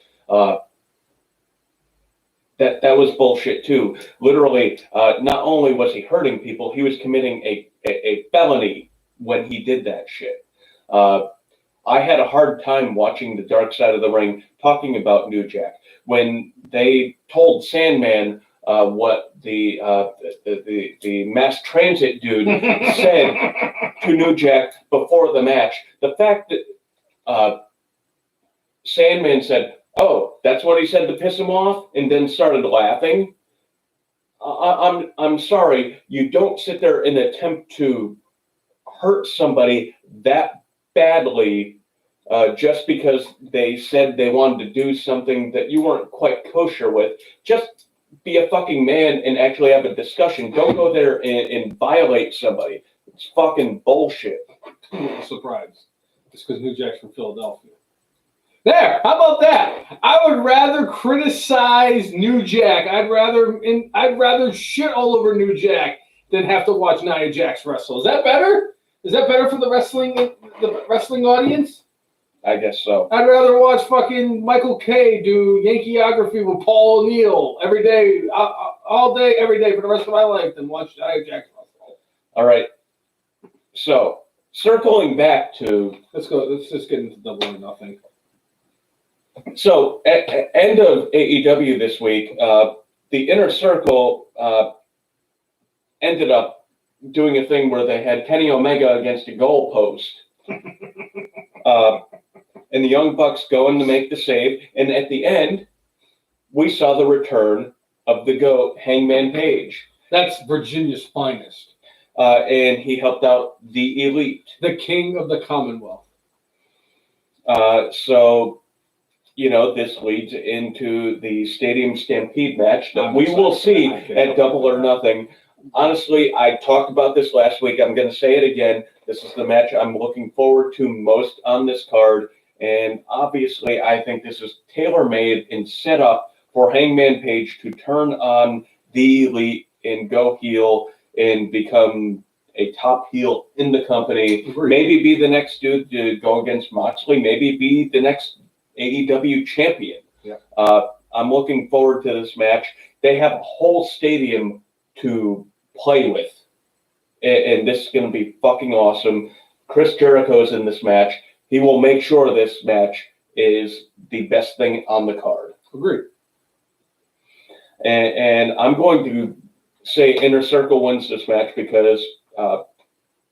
That was bullshit too. Literally, not only was he hurting people, he was committing a felony when he did that shit. I had a hard time watching the Dark Side of the Ring talking about New Jack when they told Sandman what the mass transit dude said to New Jack before the match. The fact that Sandman said, "Oh, that's what he said to piss him off," and then started laughing. I'm sorry, you don't sit there and attempt to hurt somebody that badly just because they said they wanted to do something that you weren't quite kosher with. Just be a fucking man and actually have a discussion. Don't go there and violate somebody. It's fucking bullshit. I'm a little surprised. It's because New Jack's from Philadelphia. There, how about that? I would rather criticize New Jack. I'd rather shit all over New Jack than have to watch Nia Jax wrestle. Is that better? Is that better for the wrestling audience? I guess so. I'd rather watch fucking Michael Kay do Yankeeography with Paul O'Neill every day, all day, every day for the rest of my life than watch Nia Jax wrestle. All right. So, circling back to... Let's go. Let's just get into Double or Nothing. So, at end of AEW this week, the Inner Circle ended up doing a thing where they had Kenny Omega against a goalpost. And the Young Bucks going to make the save. And at the end, we saw the return of the GOAT, Hangman Page. That's Virginia's finest. And he helped out the Elite. The king of the Commonwealth. So, you know, this leads into the Stadium Stampede match that we will see at Double or Nothing. Honestly, I talked about this last week. I'm going to say it again. This is the match I'm looking forward to most on this card. And obviously, I think this is tailor-made and set up for Hangman Page to turn on the Elite and go heel and become a top heel in the company. Agreed. Maybe be the next dude to go against Moxley. Maybe be the next AEW champion. Yeah. I'm looking forward to this match. They have a whole stadium to play with. And this is going to be fucking awesome. Chris Jericho's in this match. He will make sure this match is the best thing on the card. Agreed. And I'm going to say Inner Circle wins this match because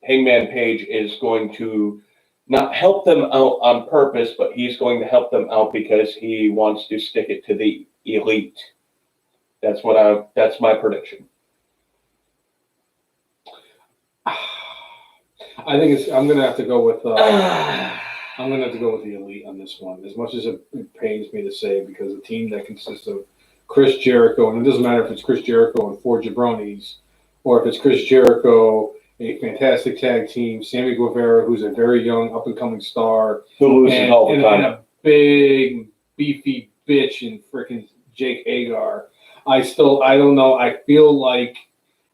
Hangman Page is going to not help them out on purpose, but he's going to help them out because he wants to stick it to the Elite. That's my prediction. I think I'm gonna have to go with I'm gonna have to go with the Elite on this one. As much as it pains me to say, because a team that consists of Chris Jericho, and it doesn't matter if it's Chris Jericho and four jabronis, or if it's Chris Jericho, a fantastic tag team, Sammy Guevara, who's a very young up and coming star, Who loses all the and time. a big beefy bitch in freaking Jake Hagar. I don't know. I feel like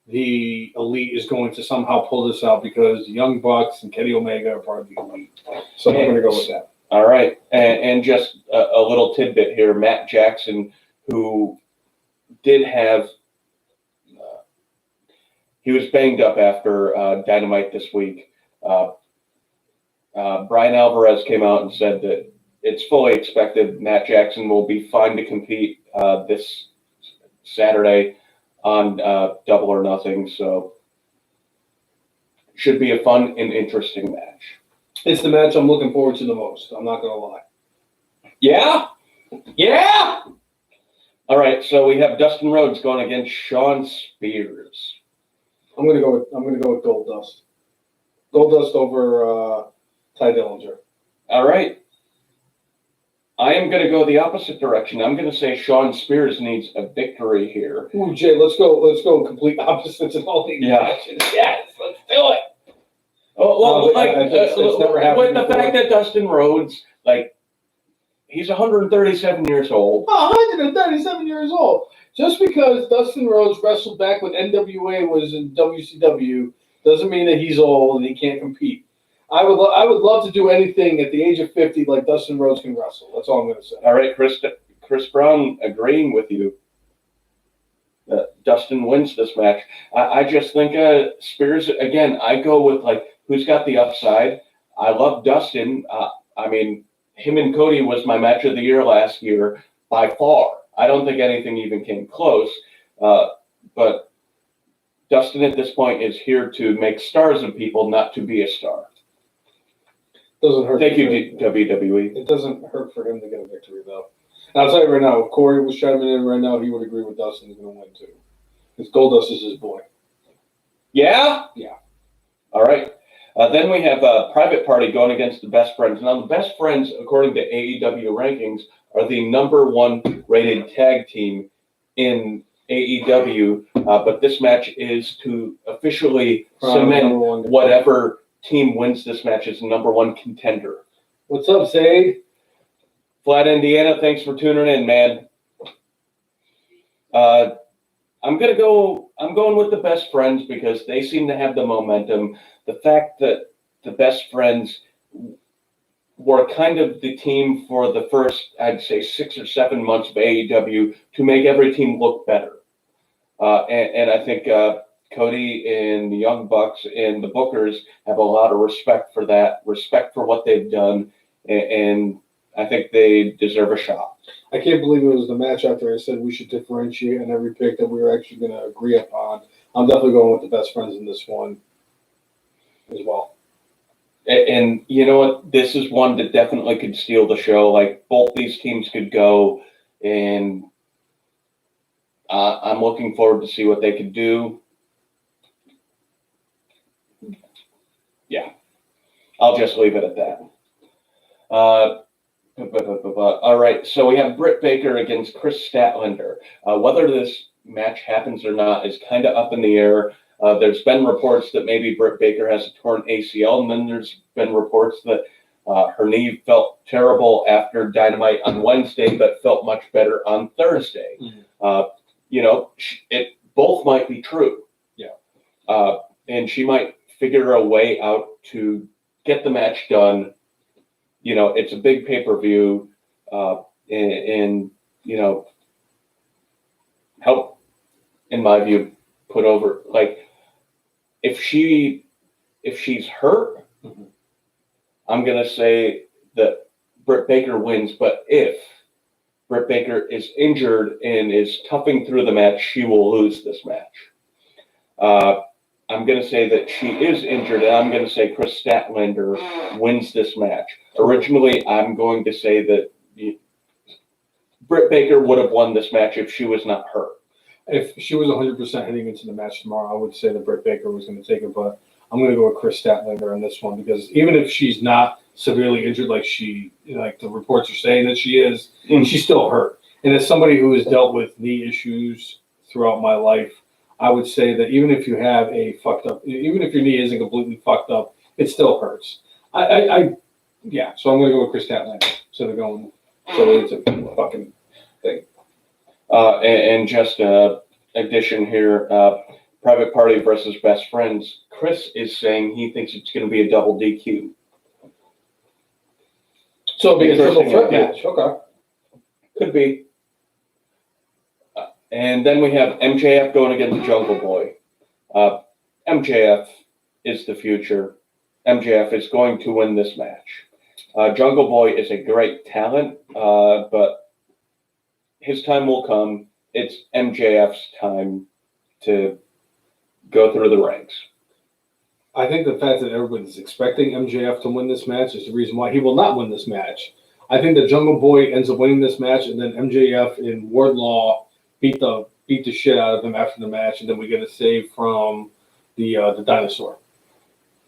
the Elite is going to somehow pull this out because the Young Bucks and Kenny Omega are part of the Elite. So I'm going to go with that. All right. And just a little tidbit here. Matt Jackson, who did have, he was banged up after Dynamite this week. Brian Alvarez came out and said that it's fully expected Matt Jackson will be fine to compete this Saturday on Double or Nothing. So should be a fun and interesting match. It's the match I'm looking forward to the most. I'm not going to lie. Yeah? Yeah! All right, so we have Dustin Rhodes going against Shawn Spears. I'm going to go with Goldust. Goldust over Ty Dillinger. All right. I am going to go the opposite direction. I'm going to say Shawn Spears needs a victory here. Ooh, Jay, let's go complete opposites in all these matches. Yes, let's do it. Oh, well, it's never happened with the before. fact that Dustin Rhodes, he's 137 years old. 137 years old. Just because Dustin Rhodes wrestled back when NWA was in WCW doesn't mean that he's old and he can't compete. I would love to do anything at the age of 50 like Dustin Rhodes can wrestle. That's all I'm going to say. All right, Chris Brown agreeing with you that Dustin wins this match. I just think Spears, again, I go with who's got the upside. I love Dustin. I mean, him and Cody was my match of the year last year by far. I don't think anything even came close. But Dustin at this point is here to make stars of people, not to be a star. Doesn't hurt. Thank you, WWE. It doesn't hurt for him to get a victory, though. And I'll tell you right now, if Corey was chiming in right now, he would agree with Dustin is going to win, too. Because Goldust is his boy. Yeah? Yeah. All right. Then we have a Private Party going against the Best Friends. Now, the Best Friends, according to AEW rankings, are the #1 rated tag team in AEW. But this match is to officially cement whatever team wins this match as the #1 contender. What's up, Zayd? Flat, Indiana, thanks for tuning in, man. I'm going with the Best Friends because they seem to have the momentum. The fact that the Best Friends were kind of the team for the first, I'd say, 6 or 7 months of AEW to make every team look better. And I think Cody and the Young Bucks and the Bookers have a lot of respect for that, respect for what they've done, and I think they deserve a shot. I can't believe it was the match after I said we should differentiate on every pick that we were actually going to agree upon. I'm definitely going with the Best Friends in this one as well. And you know what? This is one that definitely could steal the show. Both these teams could go, and I'm looking forward to see what they could do. Yeah, I'll just leave it at that. All right, so we have Britt Baker against Chris Statlander. Whether this match happens or not is kind of up in the air. There's been reports that maybe Britt Baker has a torn ACL, and then there's been reports that her knee felt terrible after Dynamite on Wednesday, but felt much better on Thursday. It both might be true. Yeah. And she might figure a way out to get the match done. It's a big pay-per-view, and help, in my view, put over, if she's hurt, I'm going to say that Britt Baker wins, but if Britt Baker is injured and is toughing through the match, she will lose this match. I'm going to say that she is injured, and I'm going to say Chris Statlander wins this match. Originally, I'm going to say that Britt Baker would have won this match if she was not hurt. If she was 100% heading into the match tomorrow, I would say that Britt Baker was going to take it, but I'm going to go with Chris Statlander on this one because even if she's not severely injured like the reports are saying that she is, she's still hurt. And as somebody who has dealt with knee issues throughout my life, I would say that even if you have even if your knee isn't completely fucked up, it still hurts. So I'm going to go with Chris Statlander instead of going. So it's a fucking thing. And just addition here, Private Party versus Best Friends. Chris is saying he thinks it's going to be a double DQ. So it'll be a triple threat match. Okay. Could be. And then we have MJF going against Jungle Boy. MJF is the future. MJF is going to win this match. Jungle Boy is a great talent, but his time will come. It's MJF's time to go through the ranks. I think the fact that everybody's expecting MJF to win this match is the reason why he will not win this match. I think that Jungle Boy ends up winning this match, and then MJF and Wardlaw beat the shit out of him after the match, and then we get a save from the dinosaur.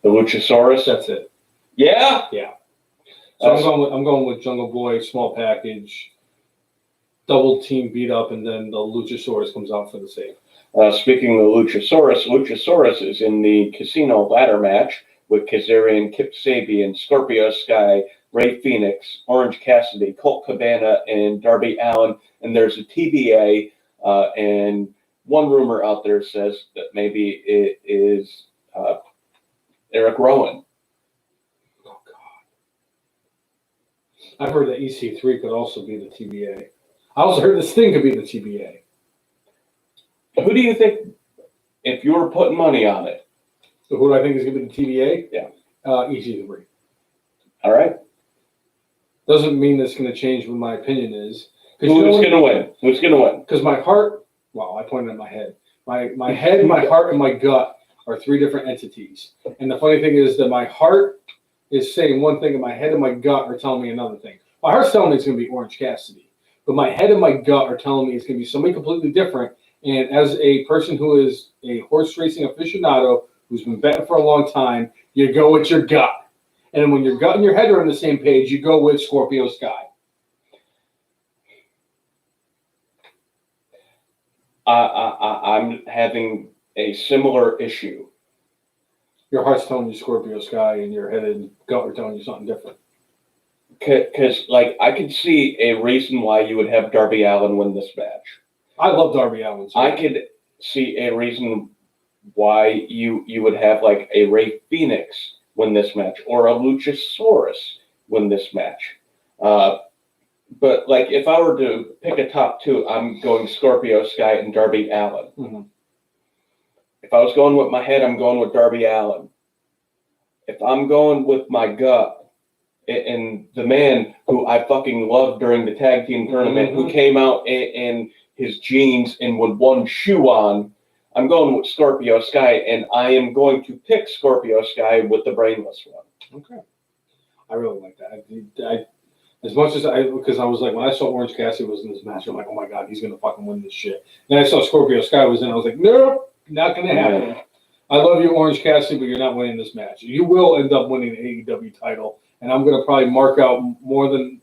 The Luchasaurus? That's it. Yeah? Yeah. So I'm going with Jungle Boy, small package, double team beat up, and then the Luchasaurus comes out for the save. Speaking of Luchasaurus is in the Casino ladder match with Kazarian, Kip Sabian, Scorpio Sky, Ray Phoenix, Orange Cassidy, Colt Cabana, and Darby Allin. And there's a TBA, and one rumor out there says that maybe it is Eric Rowan. Oh, God. I've heard that EC3 could also be the TBA. I also heard this thing could be the TBA. Who do you think, if you were putting money on it? So who do I think is going to be the TBA? Yeah. EC3. All right. Doesn't mean that's going to change what my opinion is. Who's going to win? Who's going to win? Because my heart, I pointed at my head. My head, my heart, and my gut are three different entities. And the funny thing is that my heart is saying one thing, and my head and my gut are telling me another thing. My heart's telling me it's going to be Orange Cassidy. But my head and my gut are telling me it's going to be somebody completely different. And as a person who is a horse racing aficionado who's been betting for a long time, you go with your gut. And when your gut and your head are on the same page, you go with Scorpio Sky. I'm having a similar issue. Your heart's telling you Scorpio Sky, and your head and gut are telling you something different. Because, I could see a reason why you would have Darby Allin win this match. I love Darby Allin. I could see a reason why you would have, a Ray Phoenix win this match, or a Luchasaurus win this match. But, if I were to pick a top two, I'm going Scorpio Sky and Darby Allin. Mm-hmm. If I was going with my head, I'm going with Darby Allin. If I'm going with my gut, and the man who I fucking loved during the tag team tournament, who came out in his jeans and with one shoe on, I'm going with Scorpio Sky, and I am going to pick Scorpio Sky with the brainless one. Okay. I really like that. As much as because I was like, when I saw Orange Cassidy was in this match, I'm like, oh my God, he's going to fucking win this shit. Then I saw Scorpio Sky was in, I was like, nope, not going to happen. Yeah. I love you, Orange Cassidy, but you're not winning this match. You will end up winning the AEW title, and I'm going to probably mark out more than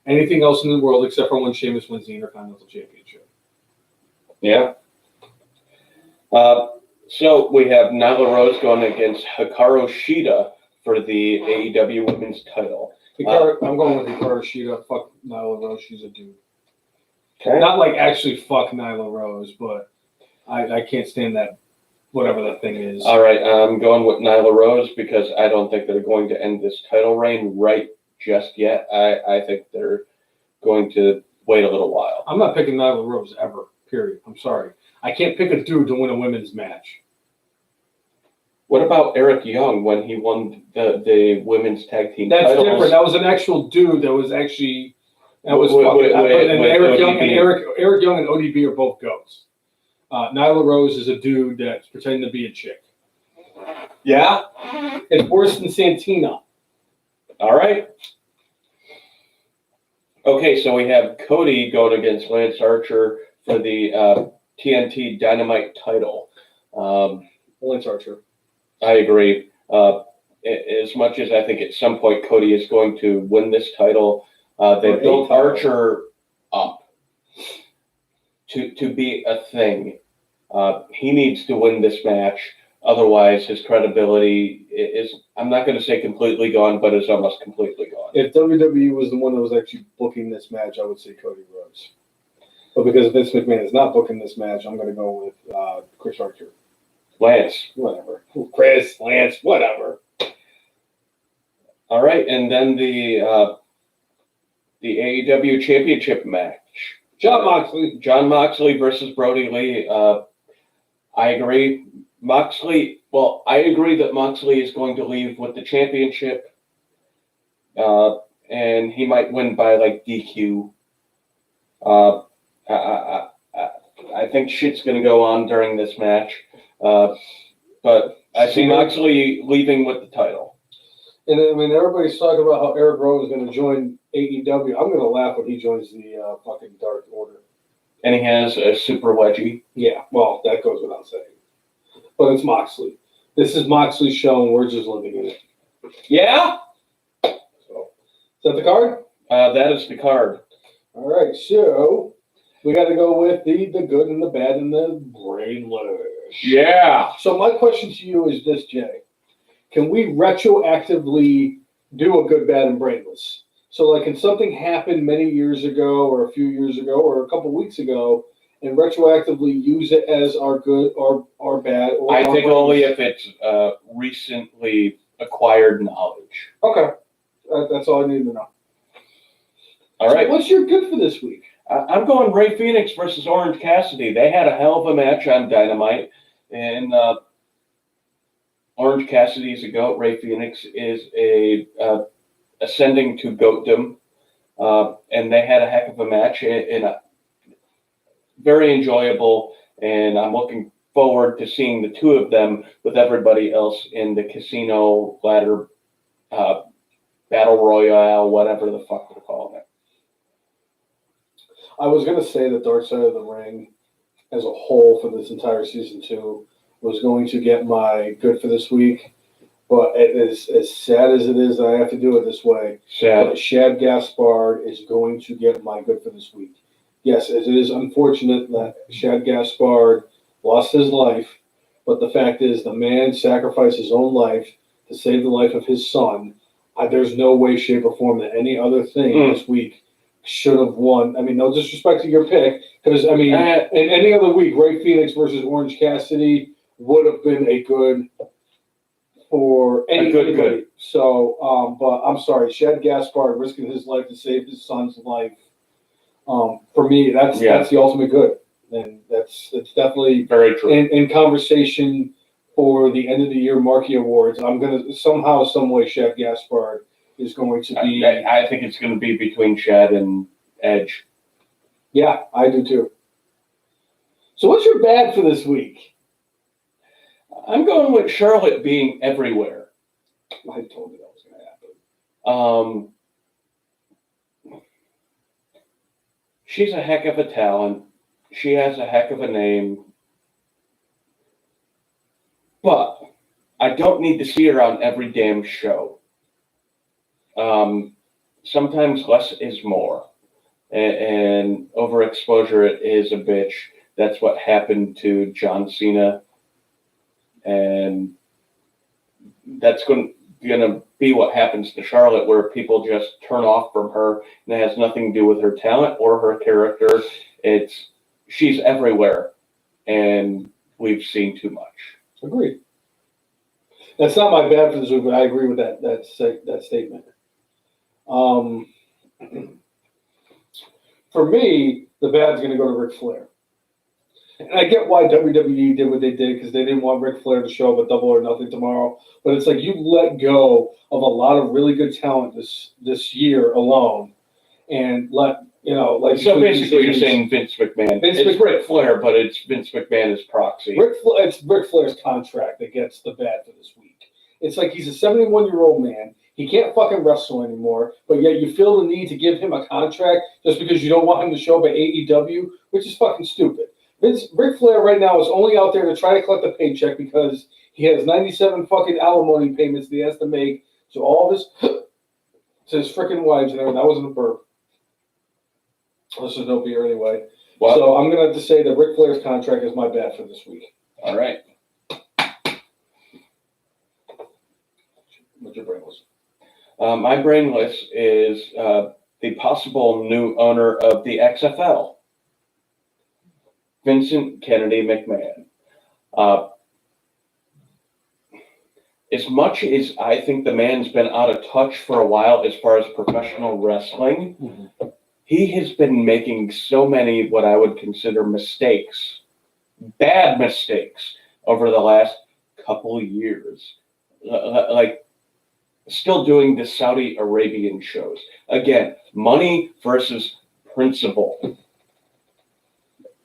anything else in the world except for when Sheamus wins the Intercontinental Championship. Yeah. So we have Nyla Rose going against Hikaru Shida for the AEW Women's title. I'm going with Hikaru Shida. Fuck Nyla Rose. She's a dude. Okay. Not actually fuck Nyla Rose, but I can't stand that, whatever that thing is. All right. I'm going with Nyla Rose because I don't think they're going to end this title reign right just yet. I think they're going to wait a little while. I'm not picking Nyla Rose ever, period. I'm sorry. I can't pick a dude to win a women's match. What about Eric Young when he won the women's tag team titles? That's different. That was an actual dude that was actually Eric Young and ODB are both goats. Nyla Rose is a dude that's pretending to be a chick. Yeah? It's worse than Santina. All right. Okay, so we have Cody going against Lance Archer for the TNT Dynamite title. Lance Archer. I agree. As much as I think at some point Cody is going to win this title, they built Archer up to be a thing. He needs to win this match. Otherwise, his credibility is, I'm not going to say completely gone, but is almost completely gone. If WWE was the one that was actually booking this match, I would say Cody Rhodes. But because Vince McMahon is not booking this match, I'm going to go with Chris Archer. Lance. Whatever. Chris, Lance, whatever. All right, and then the AEW Championship match. Jon Moxley. Jon Moxley versus Brody Lee. I agree. I agree that Moxley is going to leave with the championship, and he might win by like DQ. I think shit's going to go on during this match, but I see Moxley leaving with the title. And I mean, everybody's talking about how Eric Rowan is going to join AEW. I'm going to laugh when he joins the fucking Dark Order. And he has a super wedgie. Yeah, well, that goes without saying. But it's Moxley. This is Moxley's show, and we're just living in it. Yeah? So, is that the card? That is the card. All right, so we got to go with the good and the bad and the brainless. Yeah. So my question to you is this, Jay. Can we retroactively do a good, bad, and brainless? So, like, can something happen many years ago or a few years ago or a couple weeks ago and retroactively use it as our good or our bad? Or I think brainless? only if it's recently acquired knowledge. Okay. That's all I need to know. All right. So what's your good for this week? I'm going Ray Phoenix versus Orange Cassidy. They had a hell of a match on Dynamite, and Orange Cassidy is a goat. Ray Phoenix is ascending to goatdom, and they had a heck of a match and very enjoyable. And I'm looking forward to seeing the two of them with everybody else in the casino ladder battle royale, whatever the fuck they're calling it. I was going to say that Dark Side of the Ring as a whole for this entire season 2 was going to get my good for this week, but it is as sad as it is that I have to do it this way. Sad. But Shad Gaspard is going to get my good for this week. Yes, it is unfortunate that Shad Gaspard lost his life, but the fact is the man sacrificed his own life to save the life of his son. There's no way, shape, or form that any other thing this week should have won. I mean, no disrespect to your pick, because, I mean, in any other week, Ray Phoenix versus Orange Cassidy would have been a good for anybody. Good. So, but I'm sorry, Shad Gaspard risking his life to save his son's life. For me, that's the ultimate good, and it's definitely very true. In conversation for the end of the year Marquee Awards, I'm gonna somehow, some way, Shad Gaspard is going to be. I think it's going to be between Shad and Edge. Yeah, I do too. So what's your bad for this week? I'm going with Charlotte being everywhere. I told you that was going to happen. She's a heck of a talent. She has a heck of a name. But I don't need to see her on every damn show. Sometimes less is more. And overexposure is a bitch. That's what happened to John Cena. And that's going to be what happens to Charlotte, where people just turn off from her, and it has nothing to do with her talent or her character. She's everywhere, and we've seen too much. Agreed. That's not my bad for this week, but I agree with that statement. For me, the bad's going to go to Ric Flair. And I get why WWE did what they did, because they didn't want Ric Flair to show up at Double or Nothing tomorrow. But it's like you let go of a lot of really good talent this year alone, and So basically, you're saying Vince McMahon. It's Ric Flair, but it's Vince McMahon as proxy. It's Ric Flair's contract that gets the bad for this week. It's like he's a 71-year-old man. He can't fucking wrestle anymore, but yet you feel the need to give him a contract just because you don't want him to show up at AEW, which is fucking stupid. Ric Flair right now is only out there to try to collect a paycheck because he has 97 fucking alimony payments that he has to make to all of his to his freaking wives and everything. That wasn't a burp. This is no beer anyway. Well, So I'm gonna have to say that Ric Flair's contract is my bet for this week. all right. What's your brainless? My brainless is the possible new owner of the XFL, Vincent Kennedy McMahon. As much as I think the man's been out of touch for a while as far as professional wrestling, he has been making so many what I would consider mistakes, bad mistakes, over the last couple of years. Like, still doing the Saudi Arabian shows. Again, money versus principle.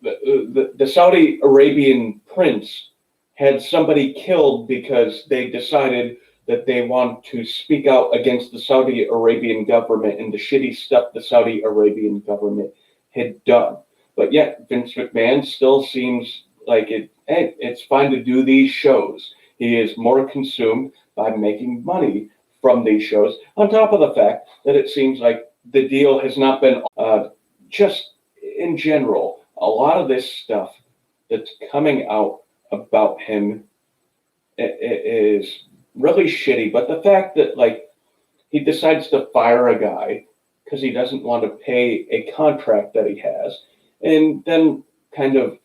The Saudi Arabian prince had somebody killed because they decided that they want to speak out against the Saudi Arabian government and the shitty stuff the Saudi Arabian government had done. But yet, Vince McMahon still seems like it's fine to do these shows. He is more consumed by making money from these shows, on top of the fact that it seems like the deal has not been just in general. A lot of this stuff that's coming out about him is really shitty. But the fact that, like, he decides to fire a guy because he doesn't want to pay a contract that he has, and then kind of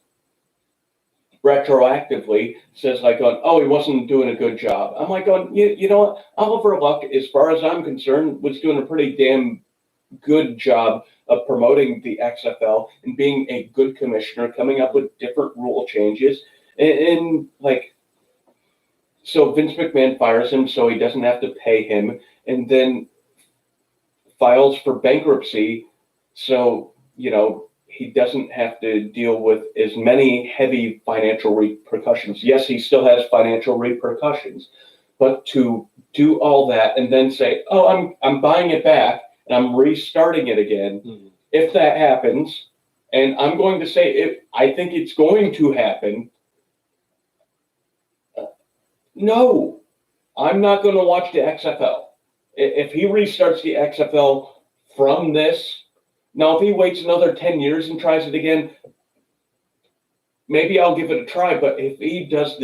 retroactively says, like, oh, he wasn't doing a good job. I'm like, you know what? Oliver Luck, as far as I'm concerned, was doing a pretty damn good job of promoting the XFL and being a good commissioner, coming up with different rule changes. And like, so Vince McMahon fires him so he doesn't have to pay him, and then files for bankruptcy so, you know, he doesn't have to deal with as many heavy financial repercussions. Yes, he still has financial repercussions, but to do all that and then say, oh, I'm buying it back and I'm restarting it again, if that happens, and I'm going to say if I think it's going to happen, no, I'm not going to watch the XFL. If he restarts the XFL from this, now if he waits another 10 years and tries it again, maybe I'll give it a try. But if he does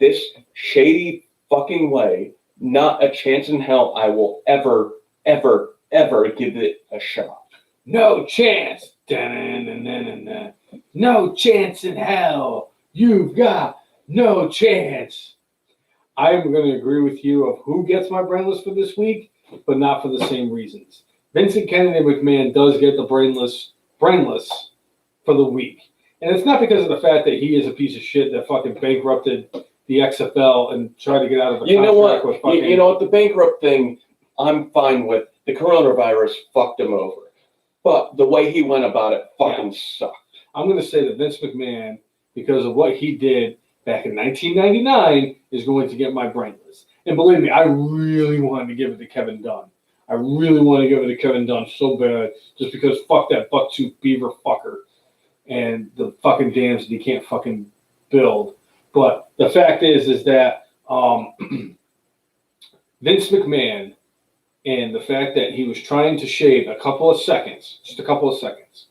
this shady fucking way, not a chance in hell I will ever, ever, ever give it a shot. No chance. Da-na-na-na-na-na. No chance in hell. You've got no chance. I'm going to agree with you of who gets my brainless for this week, but not for the same reasons. Vincent Kennedy McMahon does get the brainless for the week. And it's not because of the fact that he is a piece of shit that fucking bankrupted the XFL and tried to get out of a contract with fucking... You know what? The bankrupt thing, I'm fine with. The coronavirus fucked him over. But the way he went about it fucking sucked. I'm going to say that Vince McMahon, because of what he did back in 1999, is going to get my brainless. And believe me, I really wanted to give it to Kevin Dunn. I really want to give it to Kevin Dunn so bad, just because fuck that bucktooth beaver fucker and the fucking dams that he can't fucking build. But the fact is that Vince McMahon, and the fact that he was trying to shave a couple of seconds, just a couple of seconds,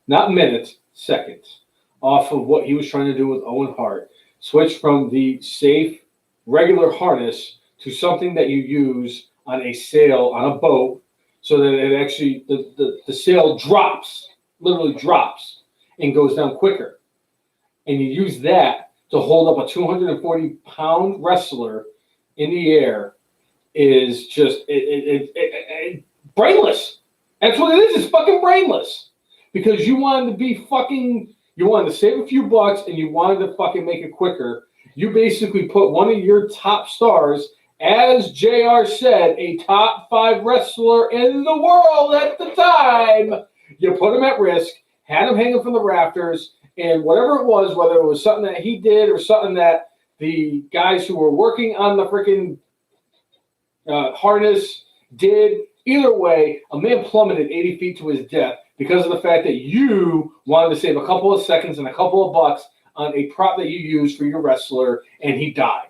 not minutes, seconds, off of what he was trying to do with Owen Hart, switch from the safe, regular harness to something that you use on a sail on a boat, so that it actually, the sail drops, literally drops, and goes down quicker. And you use that to hold up a 240-pound wrestler in the air is just brainless. That's what it is. It's fucking brainless. Because you wanted to be fucking, you wanted to save a few bucks and you wanted to fucking make it quicker. You basically put one of your top stars, as JR said, a top 5 wrestler in the world at the time. You put him at risk, had him hanging from the rafters, and whatever it was, whether it was something that he did or something that the guys who were working on the freaking harness did, either way, a man plummeted 80 feet to his death because of the fact that you wanted to save a couple of seconds and a couple of bucks on a prop that you used for your wrestler, and he died.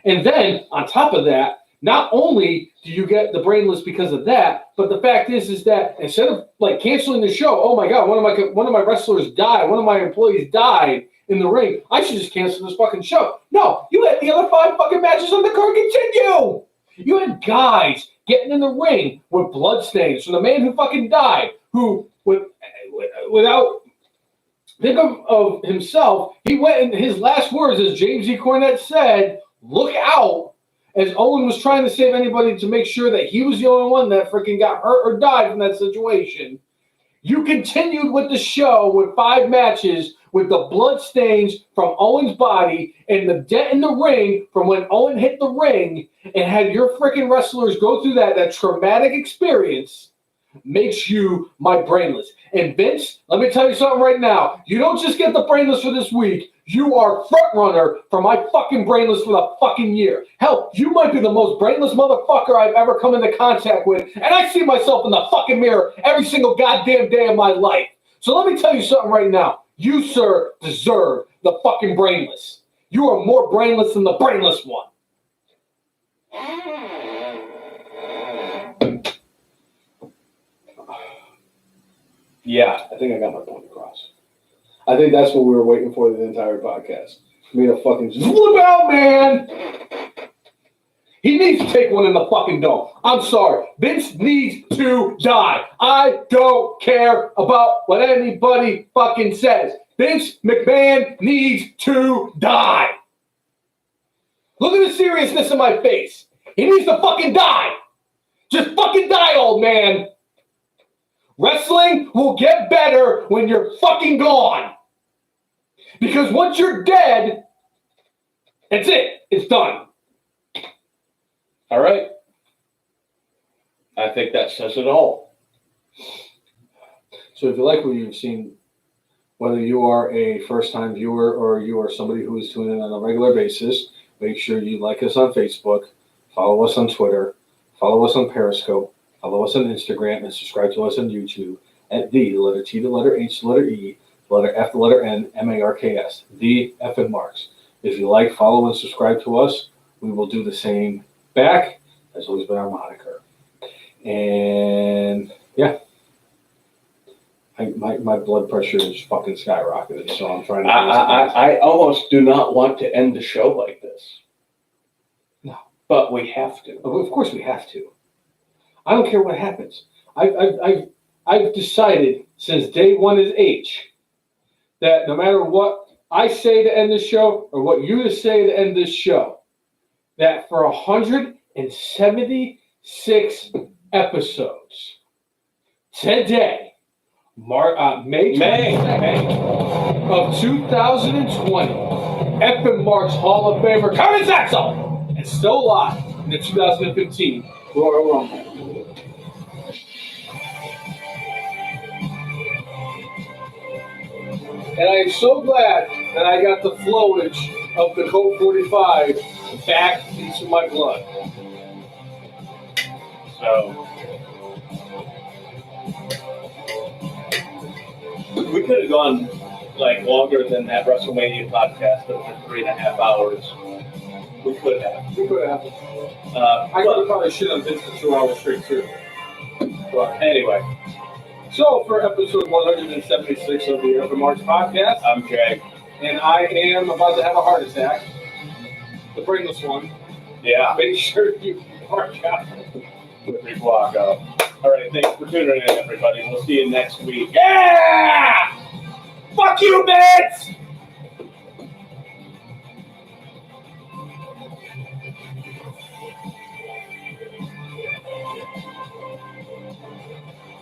And then, on top of that, not only do you get the brainless because of that, but the fact is that instead of like canceling the show, oh my God, one of my wrestlers died, one of my employees died in the ring, I should just cancel this fucking show. No, you let the other 5 fucking matches on the card continue. You had guys getting in the ring with bloodstains from the man who fucking died, who without think of himself, he went in his last words, as James E. Cornette said, look out, as Owen was trying to save anybody to make sure that he was the only one that freaking got hurt or died from that situation. You continued with the show with 5 matches with the blood stains from Owen's body and the dent in the ring from when Owen hit the ring, and had your freaking wrestlers go through that traumatic experience. Makes you my brainless. And Vince, let me tell you something right now. You don't just get the brainless for this week. You are front runner for my fucking brainless for the fucking year. Hell, you might be the most brainless motherfucker I've ever come into contact with. And I see myself in the fucking mirror every single goddamn day of my life. So let me tell you something right now. You, sir, deserve the fucking brainless. You are more brainless than the brainless one. Yeah, I think I got my point across. I think that's what we were waiting for the entire podcast. For me to fucking just look out, man. He needs to take one in the fucking dome. I'm sorry. Vince needs to die. I don't care about what anybody fucking says. Vince McMahon needs to die. Look at the seriousness in my face. He needs to fucking die. Just fucking die, old man. Wrestling will get better when you're fucking gone. Because once you're dead, that's it. It's done. All right. I think that says it all. So if you like what you've seen, whether you are a first-time viewer or you are somebody who is tuning in on a regular basis, make sure you like us on Facebook, follow us on Twitter, follow us on Periscope, follow us on Instagram, and subscribe to us on YouTube at the letter T, the letter H, the letter E, the letter F, the letter N, MARKS, the F and Marks. If you like, follow, and subscribe to us, we will do the same back. That's always been our moniker. And yeah, my blood pressure is fucking skyrocketed, so I'm trying to. I almost do not want to end the show like this. No, but we have to. Of course, we have to. I don't care what happens. I've decided since day one is H that no matter what I say to end the show or what you say to end this show, that for 176 episodes today, May 2nd of 2020, F and Marks Hall of Famer Kevin Zaxel is still alive in the 2015 Royal Rumble. And I am so glad that I got the flowage of the Colt 45 back into my blood. So we could have gone like longer than that WrestleMania podcast that was 3.5 hours. We could have. I could have probably shit on Vince for 2 hours straight too. But anyway. So for episode 176 of the F and Marks podcast, I'm Jay. And I am about to have a heart attack. The brainless one. Yeah. Make sure you mark out. With Ric Flair. All right, thanks for tuning in, everybody. We'll see you next week. Yeah! Fuck you, Vince!